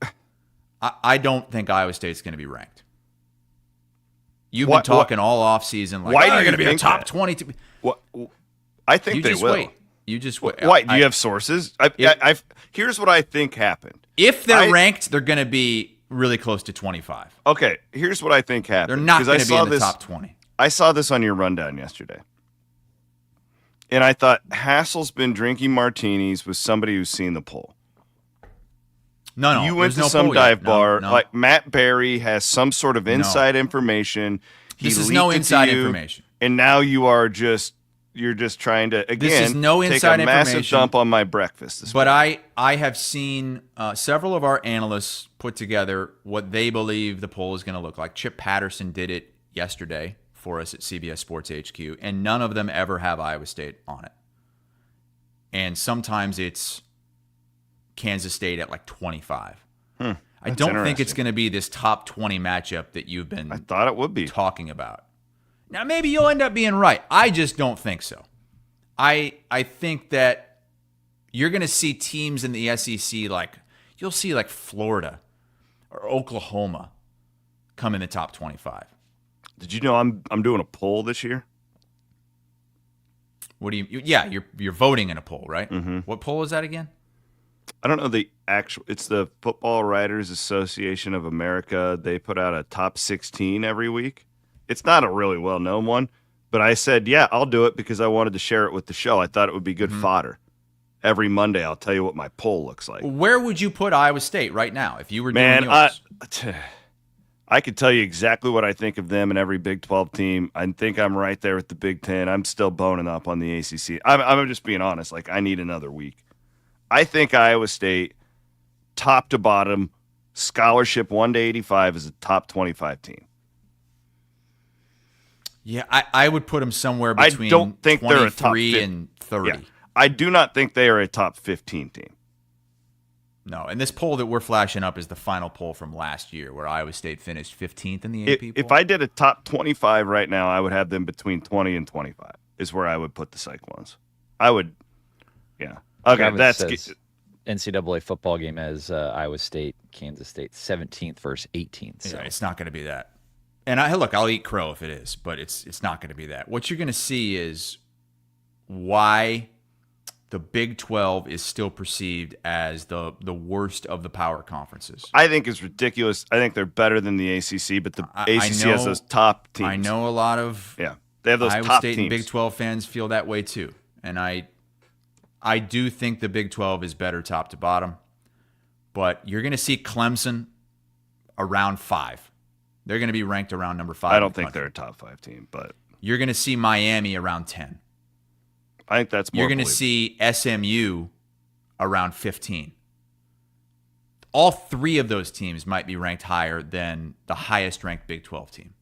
I don't think Iowa State's going to be ranked. You've been talking all off-season like, why they're going to be a top that? 20. I think they will. Wait. You just wait. Why? Do you have sources? Here's what I think happened. If they're ranked, they're going to be really close to 25. Okay, here's what I think happened. They're not going to be in the top 20. I saw this on your rundown yesterday. And I thought, Hassel's been drinking martinis with somebody who's seen the poll. No. You went to some dive bar. Like Matt Berry has some sort of inside information. This is no inside information. And now you're just trying to, again, this is no take inside a massive information, dump on my breakfast. But I have seen several of our analysts put together what they believe the poll is going to look like. Chip Patterson did it yesterday for us at CBS Sports HQ, and none of them ever have Iowa State on it. And sometimes it's Kansas State at like 25. I don't think it's going to be this top 20 matchup that you've been I thought it would be talking about. Now, maybe you'll end up being right. I just don't think so. I think that you're going to see teams in the SEC you'll see like Florida or Oklahoma come in the top 25. Did you know I'm doing a poll this year? What do you? Yeah, you're voting in a poll, right? Mm-hmm. What poll is that again? I don't know the actual. It's the Football Writers Association of America. They put out a top 16 every week. It's not a really well-known one, but I said, yeah, I'll do it because I wanted to share it with the show. I thought it would be good fodder. Every Monday, I'll tell you what my poll looks like. Where would you put Iowa State right now if you were doing yours? I could tell you exactly what I think of them and every Big 12 team. I think I'm right there with the Big 10. I'm still boning up on the ACC. I'm just being honest. Like, I need another week. I think Iowa State, top to bottom, scholarship 1 to 85 is a top 25 team. Yeah, I would put them somewhere between I don't think they're a top 23 and 30. Yeah. I do not think they are a top 15 team. No, and this poll that we're flashing up is the final poll from last year where Iowa State finished 15th in the AP poll. If I did a top 25 right now, I would have them between 20 and 25 is where I would put the Cyclones. I would, yeah. Okay, Travis that's says NCAA football game as Iowa State, Kansas State, 17th versus 18th. So. Yeah, it's not going to be that. And I'll eat crow if it is, but it's not going to be that. What you're going to see is why the Big 12 is still perceived as the worst of the power conferences. I think it's ridiculous. I think they're better than the ACC, but the ACC has those top teams. I know a lot of they have those Iowa top State teams. and Big 12 fans feel that way too. And I do think the Big 12 is better top to bottom, but you're going to see Clemson around 5. They're going to be ranked around number 5. I don't think they're a top 5 team, but you're going to see Miami around 10. I think that's more. You're going to see SMU around 15. All 3 of those teams might be ranked higher than the highest ranked Big 12 team,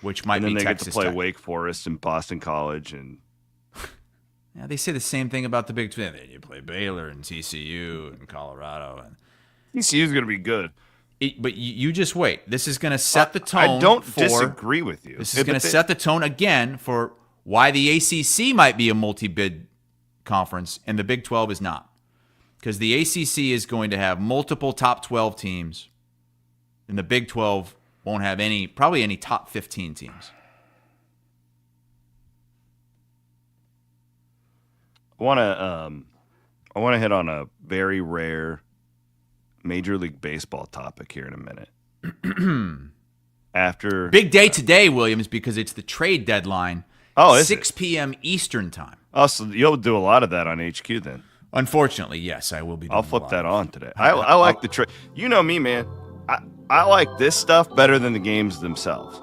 which might and then be they Texas get to play Tech. Wake Forest and Boston College, and yeah, they say the same thing about the Big 12. You play Baylor and TCU and Colorado, and TCU is going to be good. But you just wait. This is going to set the tone. I don't disagree with you. This is going to set the tone again for why the ACC might be a multi-bid conference and the Big 12 is not. Because the ACC is going to have multiple top 12 teams, and the Big 12 won't have probably any top 15 teams. I want to hit on a very rare Major League Baseball topic here in a minute. After big day today, Williams, because it's the trade deadline. Oh, 6 p.m. Eastern time. Oh, so you'll do a lot of that on HQ then? Unfortunately, yes, I will be doing I'll flip that on today. I like the trade. You know me, man. I like this stuff better than the games themselves.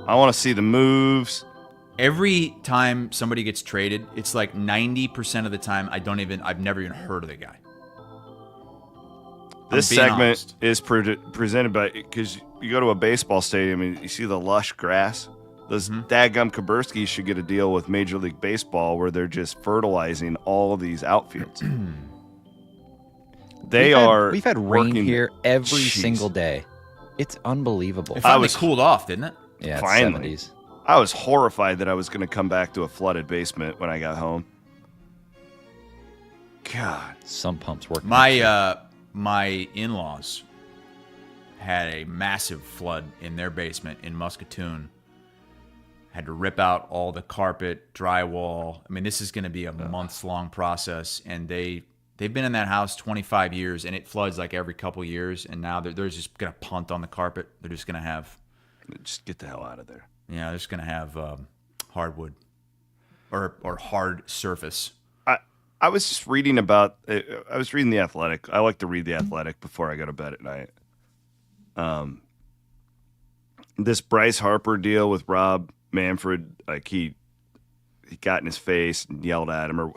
I want to see the moves. Every time somebody gets traded, it's like 90% of the time I've never even heard of the guy. This segment is presented by, because you go to a baseball stadium and you see the lush grass. Those daggum Kaburskis should get a deal with Major League Baseball where they're just fertilizing all of these outfields. We've had rain here every single day. It's unbelievable. It finally cooled off, didn't it? Yeah, finally. 70s. I was horrified that I was going to come back to a flooded basement when I got home. God. Some pumps working. My in-laws had a massive flood in their basement in Muscatoon. Had to rip out all the carpet, drywall. I mean, this is going to be a months-long process, and they've been in that house 25 years, and it floods like every couple years, and now they're just going to punt on the carpet. They're just going to have... Just get the hell out of there. Yeah, they're just going to have hardwood or hard surface. I was just reading about... I was reading The Athletic. I like to read The Athletic before I go to bed at night. This Bryce Harper deal with Rob Manfred, like he got in his face and yelled at him.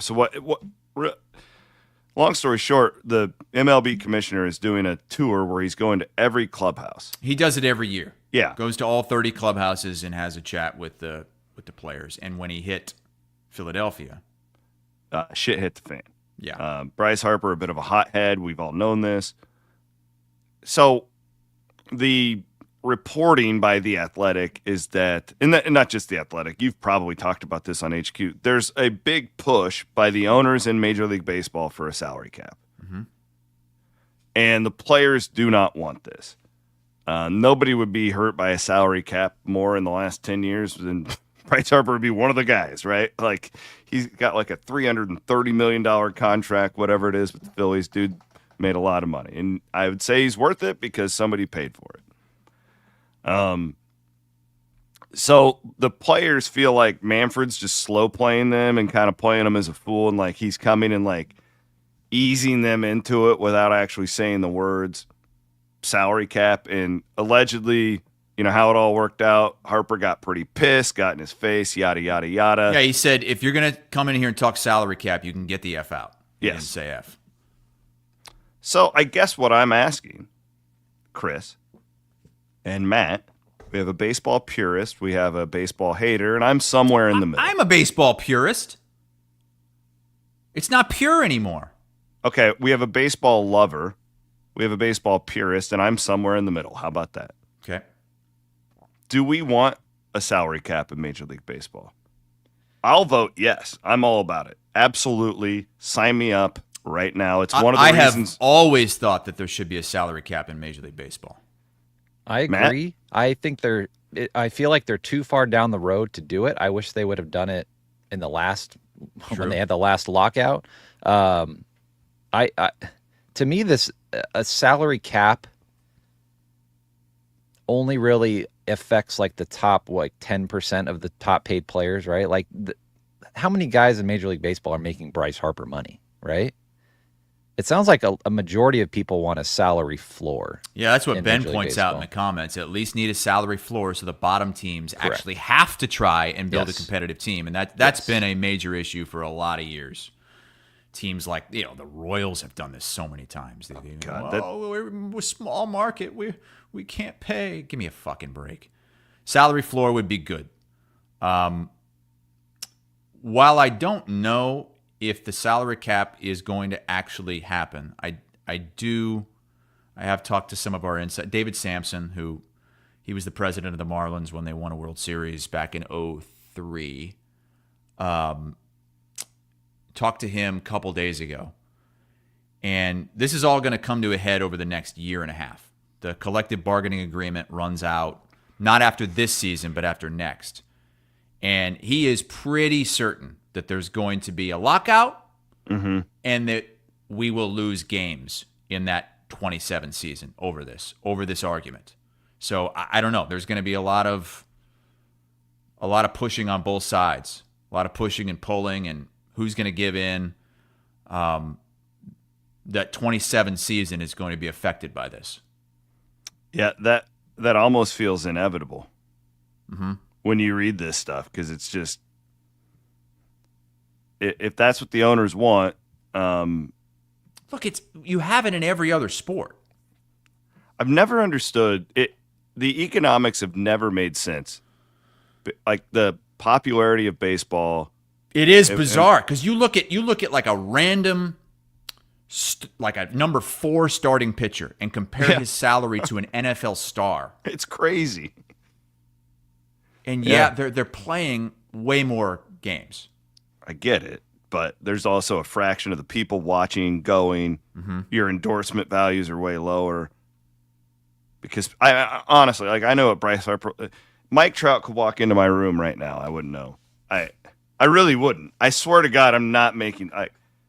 Long story short, the MLB commissioner is doing a tour where he's going to every clubhouse. He does it every year. Yeah. Goes to all 30 clubhouses and has a chat with the players. And when he hit Philadelphia... shit hit the fan. Yeah. Bryce Harper, a bit of a hothead. We've all known this. So the reporting by The Athletic is that, and not just The Athletic, you've probably talked about this on HQ, there's a big push by the owners in Major League Baseball for a salary cap. Mm-hmm. And the players do not want this. Nobody would be hurt by a salary cap more in the last 10 years than Bryce Harper would be one of the guys, right? Like, he's got like a $330 million contract, whatever it is with the Phillies. Dude made a lot of money. And I would say he's worth it because somebody paid for it. So the players feel like Manfred's just slow playing them and kind of playing them as a fool, and like he's coming and like easing them into it without actually saying the words salary cap. And allegedly, you know, how it all worked out, Harper got pretty pissed, got in his face, yada, yada, yada. Yeah, he said, if you're going to come in here and talk salary cap, you can get the F out. He Yes. didn't say F. So I guess what I'm asking, Chris and Matt, we have a baseball purist, we have a baseball hater, and I'm somewhere in the middle. I'm a baseball purist. It's not pure anymore. Okay, we have a baseball lover, we have a baseball purist, and I'm somewhere in the middle. How about that? Okay. Do we want a salary cap in Major League Baseball? I'll vote yes. I'm all about it. Absolutely. Sign me up right now. It's one of the reasons. I have always thought that there should be a salary cap in Major League Baseball. I agree. Matt? I think I feel like they're too far down the road to do it. I wish they would have done it in the last when they had the last lockout. To me, a salary cap only really affects like the top 10% of the top paid players, right? Like how many guys in Major League Baseball are making Bryce Harper money, right? It sounds like a majority of people want a salary floor. Yeah, that's what Ben points out in the comments. At least need a salary floor so the bottom teams actually have to try and build a competitive team. And that's been a major issue for a lot of years. Teams like, the Royals have done this so many times. We're a small market. We can't pay. Give me a fucking break. Salary floor would be good. While I don't know if the salary cap is going to actually happen, I have talked to some of our insight. David Sampson, he was the president of the Marlins when they won a World Series back in 2003. Talked to him a couple days ago. And this is all going to come to a head over the next year and a half. The collective bargaining agreement runs out, not after this season, but after next. And he is pretty certain that there's going to be a lockout and that we will lose games in that 27 season over this argument. So I don't know. There's going to be a lot of pushing on both sides, a lot of pushing and pulling, and who's going to give in. That 27 season is going to be affected by this. Yeah, that almost feels inevitable when you read this stuff, because it's just, if that's what the owners want. Look, you have it in every other sport. I've never understood it. The economics have never made sense. Like the popularity of baseball. It is bizarre because you look at like a random, like a number 4 starting pitcher and compare his salary to an NFL star. It's crazy. And they're playing way more games. I get it, but there's also a fraction of the people watching, going. Your endorsement values are way lower. Because I honestly, like, I know what Bryce Harper, Mike Trout could walk into my room right now. I wouldn't know. I really wouldn't. I swear to God, I'm not making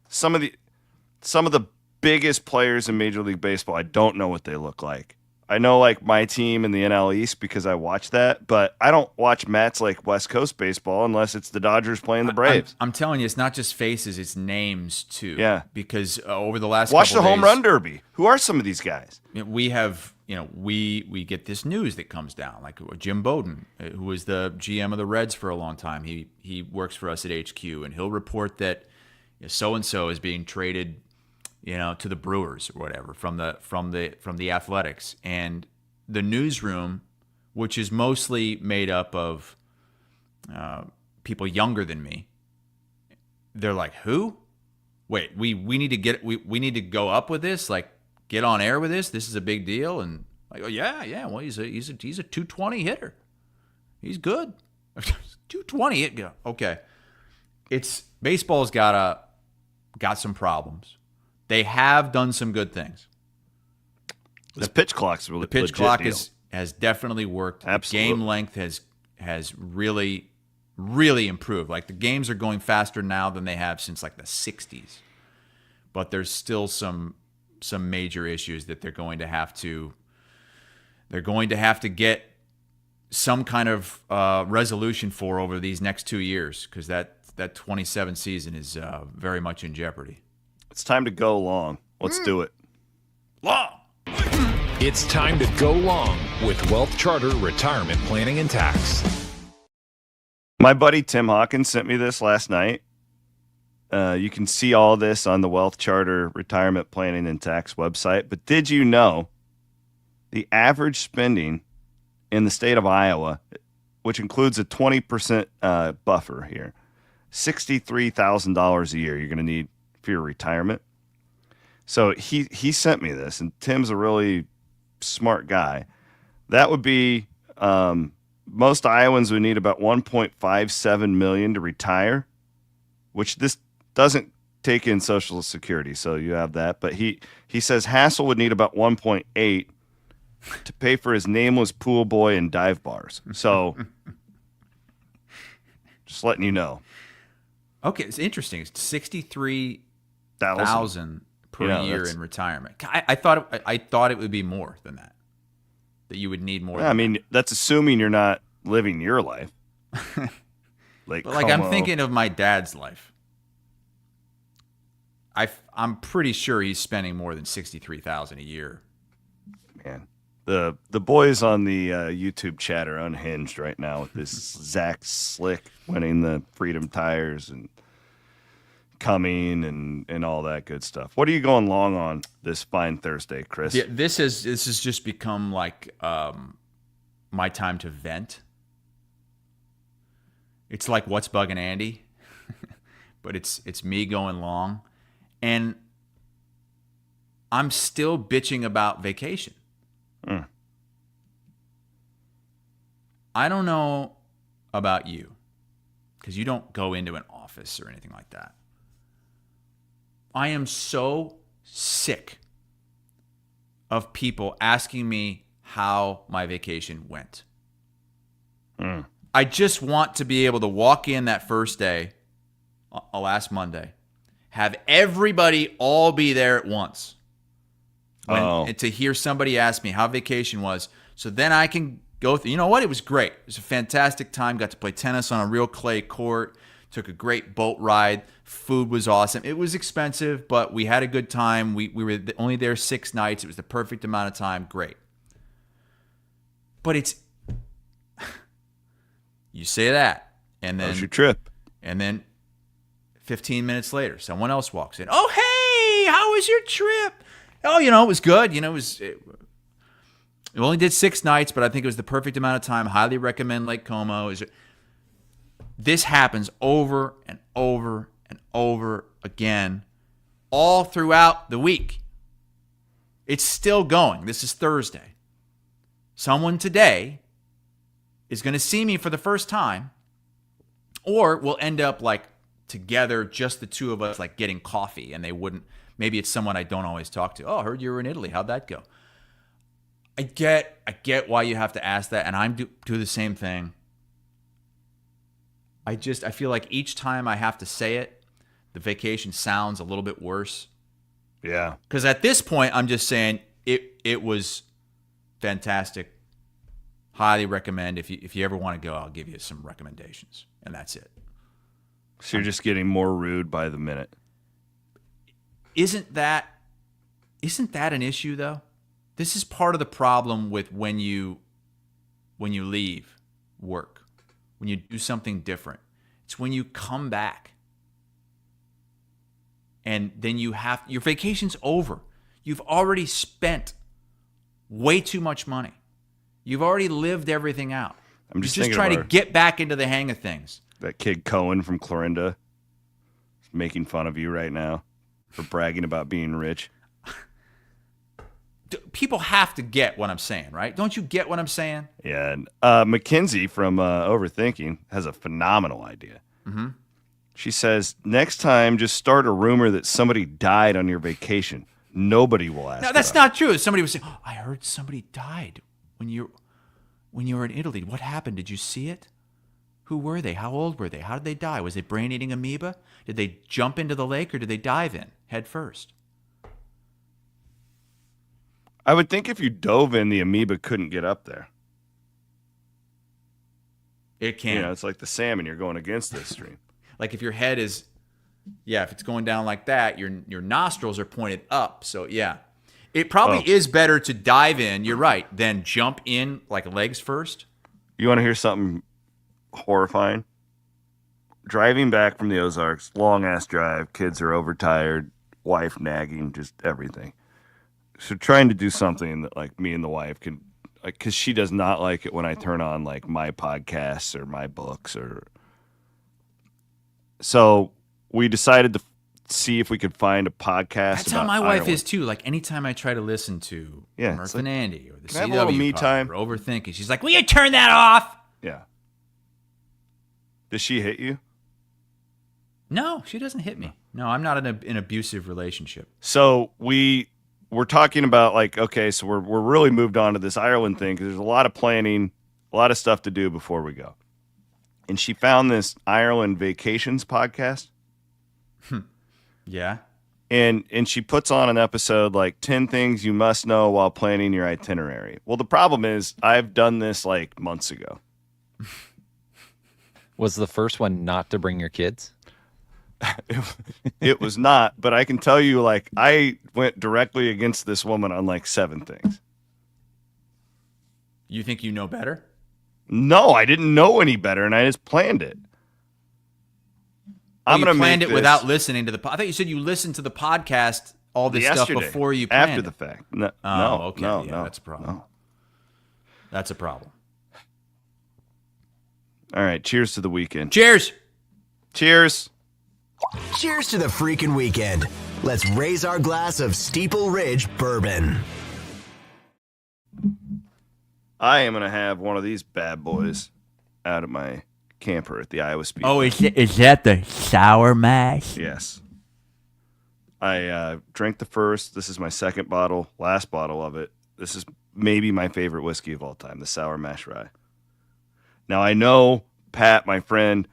some of the biggest players in Major League Baseball. I don't know what they look like. I know like my team in the NL East because I watch that, but I don't watch Matt's like West Coast baseball unless it's the Dodgers playing the Braves. I'm telling you, it's not just faces, it's names too. Yeah. Because over the last watch couple the home days, run derby. Who are some of these guys? We have, we get this news that comes down, like Jim Bowden, who was the GM of the Reds for a long time. He works for us at HQ, and he'll report that so and so is being traded, to the Brewers or whatever from the Athletics. And the newsroom, which is mostly made up of people younger than me, they're like, who? Wait, we need to go up with this, like get on air with this. This is a big deal. And I go, yeah. Well, he's a 220 hitter. He's good. 220 hit. Okay. Baseball's got some problems. They have done some good things. This pitch clock's really the pitch legit clock deal. has definitely worked. Absolutely. The game length has really improved. Like the games are going faster now than they have since like the 60s. But there's still some major issues that they're going to have to get some kind of resolution for over these next 2 years, because that 27 season is very much in jeopardy. It's time to go long. Let's do it. Long. It's time to go long with Wealth Charter Retirement Planning and Tax. My buddy Tim Hawkins sent me this last night. You can see all this on the Wealth Charter Retirement Planning and Tax website. But did you know the average spending in the state of Iowa, which includes a 20% buffer here, $63,000 a year you're going to need for your retirement? So he sent me this, and Tim's a really smart guy. That would be most Iowans would need about $1.57 million to retire, which this doesn't take in Social Security, so you have that. But he says Hassel would need about 1.8 to pay for his nameless pool boy and dive bars. So just letting you know. Okay, it's interesting. It's $63,000 per year in retirement. I thought it would be more than that. That you would need more. Yeah, I mean, that's assuming you're not living your life. But I'm thinking of my dad's life. I'm pretty sure he's spending more than $63,000 a year. Man, the boys on the YouTube chat are unhinged right now with this Zach Slick winning the Freedom Tires and coming and all that good stuff. What are you going long on this fine Thursday, Chris? Yeah, this has just become like my time to vent. It's like What's Bugging Andy, but it's me going long, and I'm still bitching about vacation. I don't know about you, because you don't go into an office or anything like that. I am so sick of people asking me how my vacation went. I just want to be able to walk in that first day, last Monday, have everybody all be there at once. To hear somebody ask me how vacation was, so then I can go through. You know what? It was great. It was a fantastic time. Got to play tennis on a real clay court. Took a great boat ride. Food was awesome. It was expensive, but we had a good time. We were only there 6 nights. It was the perfect amount of time. Great. But it's you say that, and then how's your trip? And then 15 minutes later, someone else walks in. Oh, hey, how was your trip? Oh, it was good. It only did 6 nights, but I think it was the perfect amount of time. Highly recommend Lake Como. This happens over and over and over again all throughout the week. It's still going. This is Thursday. Someone today is going to see me for the first time, or we'll end up like together, just the two of us, like getting coffee, and they wouldn't. Maybe it's someone I don't always talk to. Oh, I heard you were in Italy. How'd that go? I get why you have to ask that, and I'm do the same thing. I feel like each time I have to say it, the vacation sounds a little bit worse. Yeah. Because at this point, I'm just saying it was fantastic. Highly recommend. If you ever want to go, I'll give you some recommendations, and that's it. So you're just getting more rude by the minute. Isn't that an issue though? This is part of the problem with when you leave work. When you do something different, it's when you come back and then your vacation's over. You've already spent way too much money. You've already lived everything out. I'm just trying to get back into the hang of things. That kid Cohen from Clarinda is making fun of you right now for bragging about being rich. People have to get what I'm saying, right? Don't you get what I'm saying? Yeah. Mackenzie from Overthinking has a phenomenal idea. Mm-hmm. She says, next time, just start a rumor that somebody died on your vacation. Nobody will ask. No, that's not true. Somebody was saying, I heard somebody died when you were in Italy. What happened? Did you see it? Who were they? How old were they? How did they die? Was it brain-eating amoeba? Did they jump into the lake or did they dive in head first? I would think if you dove in, the amoeba couldn't get up there. It can. It's like the salmon. You're going against this stream. Like if your head is, if it's going down like that, your nostrils are pointed up. So, yeah. It probably is better to dive in, you're right, than jump in like legs first. You want to hear something horrifying? Driving back from the Ozarks, long-ass drive, kids are overtired, wife nagging, just everything. So trying to do something that like me and the wife can, like, because she does not like it when I turn on like my podcasts or my books or. So we decided to see if we could find a podcast. That's how my wife is too. Like anytime I try to listen to Murph and Andy or the can I have a little me pod time? or Overthinking, she's like, "Will you turn that off?" Yeah. Does she hit you? No, she doesn't hit me. No, I'm not in an abusive relationship. So we're talking about like, okay, so we're really moved on to this Ireland thing because there's a lot of planning, a lot of stuff to do before we go. And she found this Ireland Vacations podcast. Yeah. And she puts on an episode like 10 things you must know while planning your itinerary. Well, the problem is I've done this like months ago. Was the first one not to bring your kids? It was not, but I can tell you, like, I went directly against this woman on like 7 things. You think you know better? No, I didn't know any better, and I just planned it. I'm going to planned it without listening to the. I thought you said you listened to the podcast, all this stuff before you planned after the it. fact. No, okay, no, that's a problem. No. That's a problem. All right, cheers to the weekend. Cheers. Cheers. Cheers to the freaking weekend. Let's raise our glass of Steeple Ridge bourbon. I am going to have one of these bad boys out of my camper at the Iowa Speedway. Oh, is that the sour mash? Yes. I drank the first. This is my second bottle, last bottle of it. This is maybe my favorite whiskey of all time, the Sour Mash Rye. Now, I know, Pat, my friend,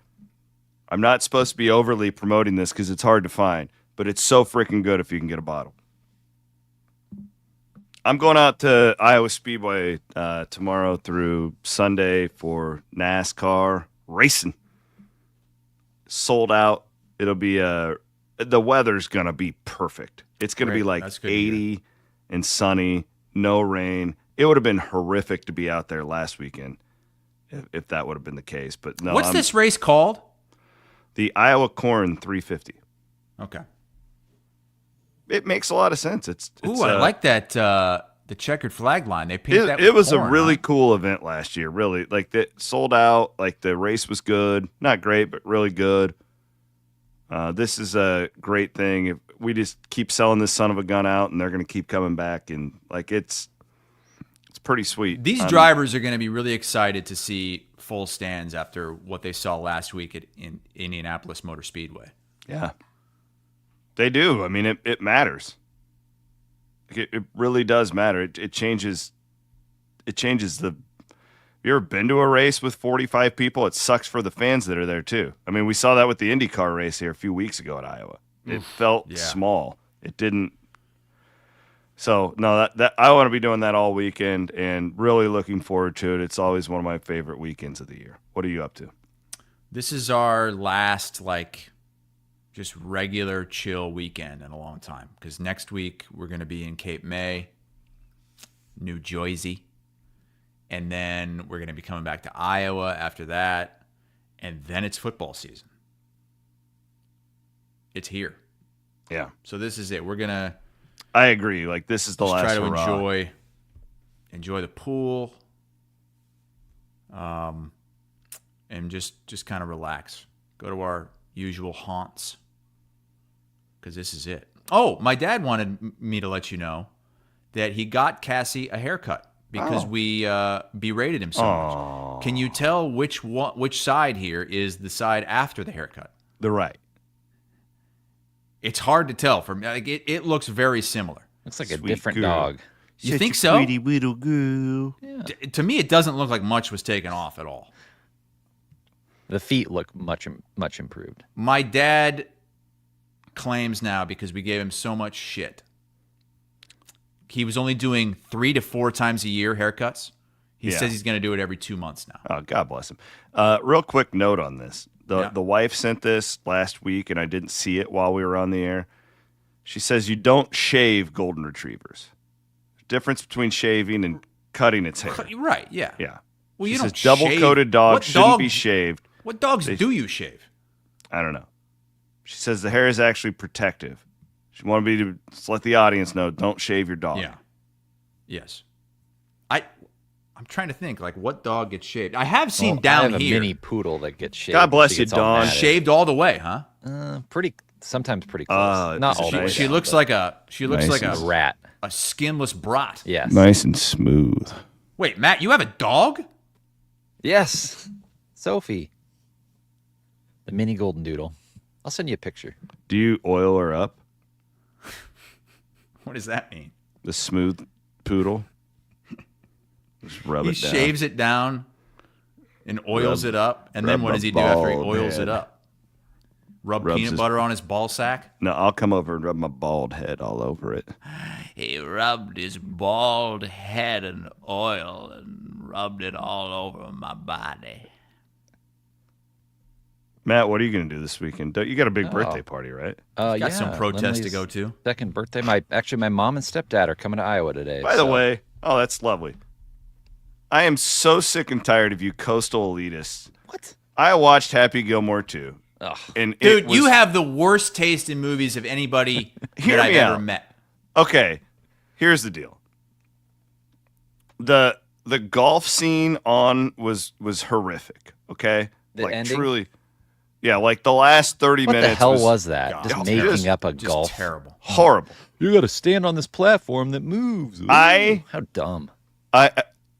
I'm not supposed to be overly promoting this because it's hard to find, but it's so freaking good if you can get a bottle. I'm going out to Iowa Speedway tomorrow through Sunday for NASCAR racing. Sold out. It'll be the weather's going to be perfect. It's going to be like 80 and sunny, no rain. It would have been horrific to be out there last weekend if that would have been the case. But no. What's this race called? The Iowa Corn 350. Okay. It makes a lot of sense. It's Ooh, I like that the checkered flag line. They painted that with it was corn, a really cool event last year. Really, like that sold out. Like the race was good, not great, but really good. This is a great thing. If we just keep selling this son of a gun out, and they're going to keep coming back, and like it's pretty sweet. These drivers are going to be really excited to see full stands after what they saw last week in Indianapolis Motor Speedway. Yeah, they do. I mean, it matters. It really does matter. It changes. It changes the. You ever been to a race with 45 people? It sucks for the fans that are there too. I mean, we saw that with the IndyCar race here a few weeks ago at Iowa. It felt small. It didn't. So no, that I want to be doing that all weekend and really looking forward to it. It's always one of my favorite weekends of the year. What are you up to? This is our last just regular chill weekend in a long time because next week we're going to be in Cape May, New Jersey, and then we're going to be coming back to Iowa after that, and then it's football season. It's here. Yeah. So this is it. We're going to I agree. Like this is the last try to hurrah. enjoy the pool, and just kind of relax. Go to our usual haunts because this is it. Oh, my dad wanted me to let you know that he got Cassie a haircut because we berated him so much. Can you tell which side here is the side after the haircut? The right. It's hard to tell from it looks very similar. Looks like a Sweet different girl. dog. You Such think a so? Pretty little girl. Yeah. To me, it doesn't look like much was taken off at all. The feet look much improved. My dad claims now, because we gave him so much shit, he was only doing 3 to 4 times a year haircuts. He says he's going to do it every 2 months now. Oh, God bless him. Real quick note on this. The wife sent this last week, and I didn't see it while we were on the air. She says you don't shave golden retrievers. Difference between shaving and cutting its hair. Right, yeah. Yeah. Well, She you says don't shave. double-coated dogs shouldn't be shaved. What dogs do you shave? I don't know. She says the hair is actually protective. She wanted me to just let the audience know, don't shave your dog. Yeah. Yes. I'm trying to think, like, what dog gets shaved? I have seen down I have here. a mini poodle that gets shaved. God bless She you, gets all Dawn. matted. Shaved all the way, huh? Sometimes pretty close. Not all the way. She down, looks but like a rat. A skinless brat. Yes. Nice and smooth. Wait, Matt, you have a dog? Yes. Sophie. The mini golden doodle. I'll send you a picture. Do you oil her up? What does that mean? The smooth poodle? Just rub He it down. shaves it down and oils Rub- it up. And rub then what my does he do after he bald oils head. it up? Rub Rubs peanut his- butter on his ball sack? No, I'll come over and rub my bald head all over it. He rubbed his bald head in oil and rubbed it all over my body. Matt, what are you going to do this weekend? You got a big birthday party, right? Got some protests to go to. Second birthday. My mom and stepdad are coming to Iowa today. By the way, that's lovely. I am so sick and tired of you coastal elitists. What? I watched Happy Gilmore 2. Ugh. And Dude, you have the worst taste in movies of anybody Hear that I've me ever out. met. Okay, here's the deal. The golf scene was horrific. Okay, The ending? truly, yeah. Like the last 30 What minutes. the hell was that? God, Just it was making up a Just golf. terrible. horrible. You got to stand on this platform that moves. Ooh, how dumb. I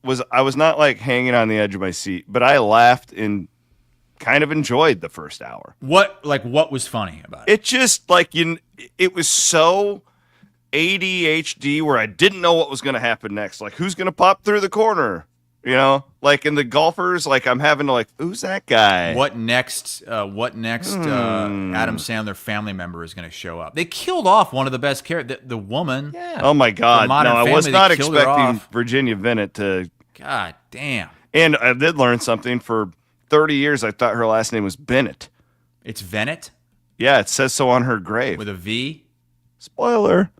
was not like hanging on the edge of my seat, but I laughed and kind of enjoyed the first hour. What was funny about it? It just it was so ADHD where I didn't know what was going to happen next. Like, who's going to pop through the corner? You know, like in the golfers, like I'm having to who's that guy? What next? Adam Sandler family member is going to show up? They killed off one of the best characters, the woman. Yeah. Oh my God! No, Modern I was Family, not they killed her expecting off. Virginia Bennett to. God damn! And I did learn something. For 30 years, I thought her last name was Bennett. It's Bennett Yeah, it says so on her grave. with a V. Spoiler.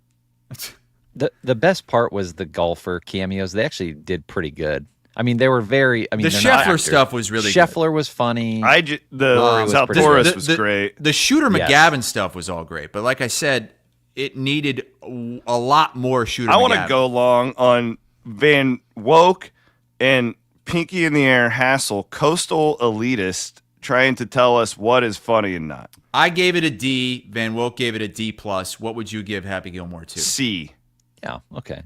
The best part was the golfer cameos. They actually did pretty good. I mean, they were very. I mean, The they're not Scheffler actors. stuff was really Scheffler was funny. The Rory was pretty Zalatoris good. was great. The Shooter Yes. McGavin stuff was all great, but like I said, it needed a lot more Shooter. I want to McGavin. go long on Van Woke and Pinky in the Air Hassel, coastal elitist, trying to tell us what is funny and not. I gave it a D. Van Woke gave it a D+. What would you give Happy Gilmore to? C. Yeah. Okay.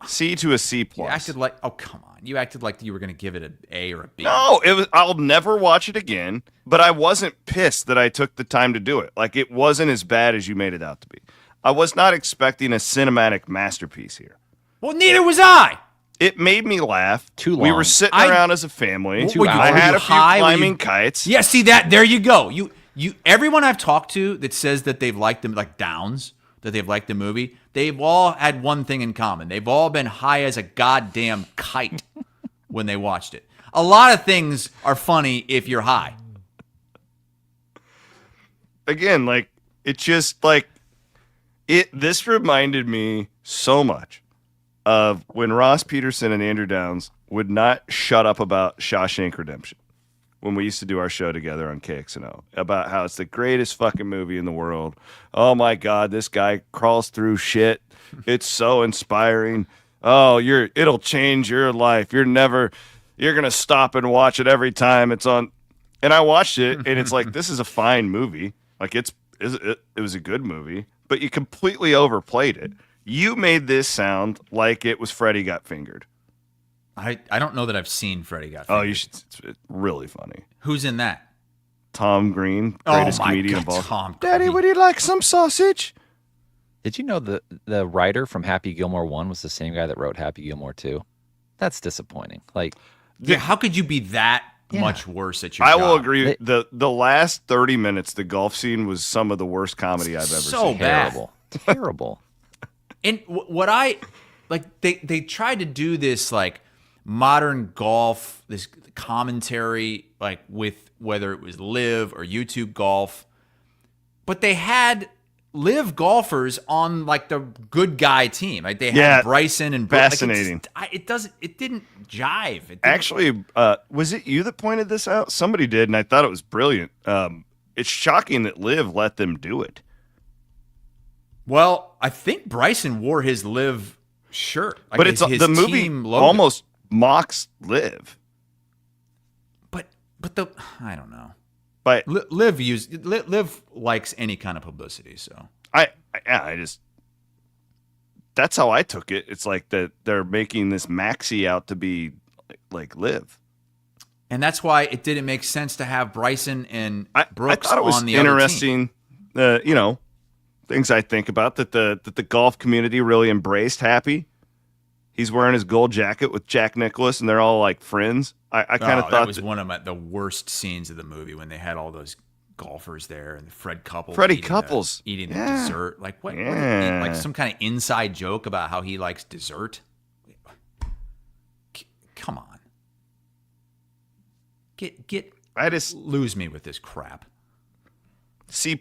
C to a C plus. You acted like, oh come on, you acted like you were going to give it an A or a B. No, it was. I'll never watch it again. But I wasn't pissed that I took the time to do it. Like, it wasn't as bad as you made it out to be. I was not expecting a cinematic masterpiece here. Well, neither was I. It made me laugh. Too We long. were sitting around as a family. Were you- I were had you a few high? Were climbing you- kites. Yeah, see that? There you go. You everyone I've talked to that says that they've liked them, like Downs, that they've liked the movie, they've all had one thing in common. They've all been high as a goddamn kite when they watched it. A lot of things are funny if you're high. Again, this reminded me so much of when Ross Peterson and Andrew Downs would not shut up about Shawshank Redemption when we used to do our show together on KXNO about how it's the greatest fucking movie in the world. Oh my God, this guy crawls through shit. It's so inspiring. Oh, it'll change your life. You're gonna stop and watch it every time it's on. And I watched it, and it's like, this is a fine movie. Like, it was a good movie, but you completely overplayed it. You made this sound like it was Freddy Got Fingered. I don't know that I've seen Freddy Got Oh, Fingered. you should. It's really funny. Who's in that? Tom Green, greatest oh my comedian God, of all. Tom Daddy, Green. would you like some sausage? Did you know the writer from Happy Gilmore 1 was the same guy that wrote Happy Gilmore 2? That's disappointing. Like, yeah, how could you be that much worse at your I job? will agree. The last 30 minutes, the golf scene was some of the worst comedy I've ever So seen. bad. Terrible. And what I like, they tried to do this like modern golf, this commentary, like with whether it was Live or YouTube Golf, but they had Live golfers on like the good guy team. Like they had Bryson and fascinating. Like it didn't jive. Actually, was it you that pointed this out? Somebody did, and I thought it was brilliant. It's shocking that Liv let them do it. Well, I think Bryson wore his Live shirt, like but it's his the movie team logo. almost mocks Liv. But I don't know. But Liv likes any kind of publicity, so I just that's how I took it. It's like that they're making this Maxi out to be like Liv. And that's why it didn't make sense to have Bryson and Brooks I thought it was on the interesting, other team. you know, things I think about that the golf community really embraced Happy. He's wearing his gold jacket with Jack Nicklaus, and they're all like friends. I kind of thought that was one of the worst scenes of the movie when they had all those golfers there and Freddie Couples eating the dessert. Like what? Like some kind of inside joke about how he likes dessert. Come on. Lose me with this crap. C+,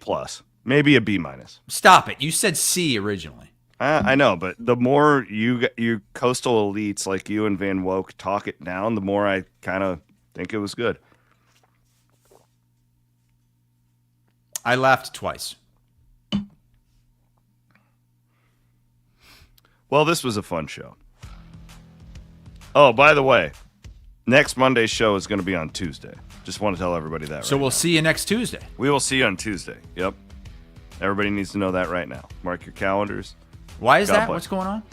maybe a B-. Stop it. You said C originally. I know, but the more you coastal elites like you and Van Woke talk it down, the more I kind of think it was good. I laughed twice. Well, this was a fun show. Oh, by the way, next Monday's show is going to be on Tuesday. Just want to tell everybody that. So we'll see you next Tuesday. We will see you on Tuesday. Yep. Everybody needs to know that right now. Mark your calendars. Why is that? What's going on?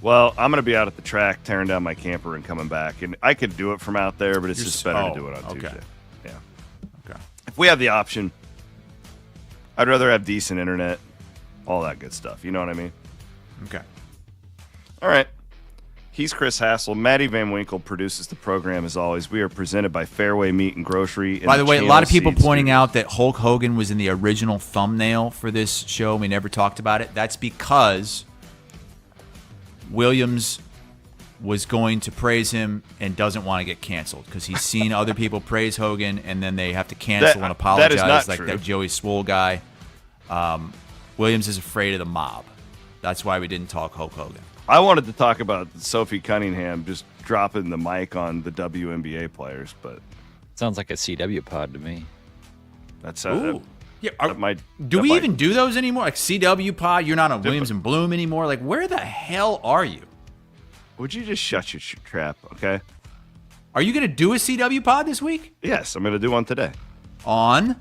Well, I'm going to be out at the track tearing down my camper and coming back. And I could do it from out there, but it's just better to do it on Tuesday. Yeah. Okay. If we have the option, I'd rather have decent internet, all that good stuff. You know what I mean? Okay. All right. He's Chris Hassel. Maddie Van Winkle produces the program as always. We are presented by Fareway Meat and Grocery. By the way, a lot of people pointing out that Hulk Hogan was in the original thumbnail for this show. We never talked about it. That's because Williams was going to praise him and doesn't want to get canceled because he's seen other people praise Hogan and then they have to cancel and apologize, that is not like true. that Joey Swole guy. Williams is afraid of the mob. That's why we didn't talk Hulk Hogan. I wanted to talk about Sophie Cunningham just dropping the mic on the WNBA players, but sounds like a CW pod to me. That's do we even do those anymore? Like CW pod, you're not on Williams and Bloom anymore. Like where the hell are you? Would you just shut your trap, okay? Are you going to do a CW pod this week? Yes, I'm going to do one today. On?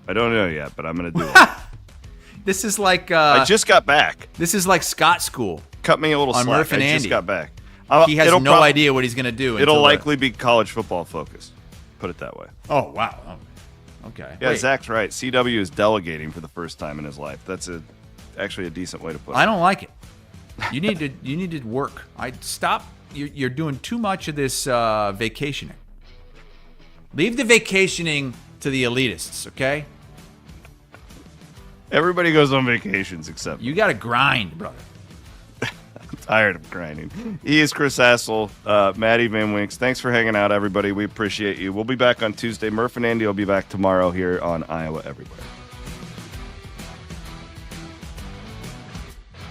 I don't know yet, but I'm going to do it. This is like I just got back. This is like Scott School. Cut me a little on slack. Murph and I Andy. just got back. He has no idea what he's going to do. It'll likely be college football focused. Put it that way. Oh, wow. Okay. Yeah, Zach's right. CW is delegating for the first time in his life. That's actually a decent way to put it. I don't like it. You need to work. Stop. You're doing too much of this vacationing. Leave the vacationing to the elitists, okay? Everybody goes on vacations except you. Got to grind, brother. I'm tired of grinding. He is Chris Hassel, Maddie Van Winks. Thanks for hanging out, everybody. We appreciate you. We'll be back on Tuesday. Murph and Andy will be back tomorrow here on Iowa Everywhere.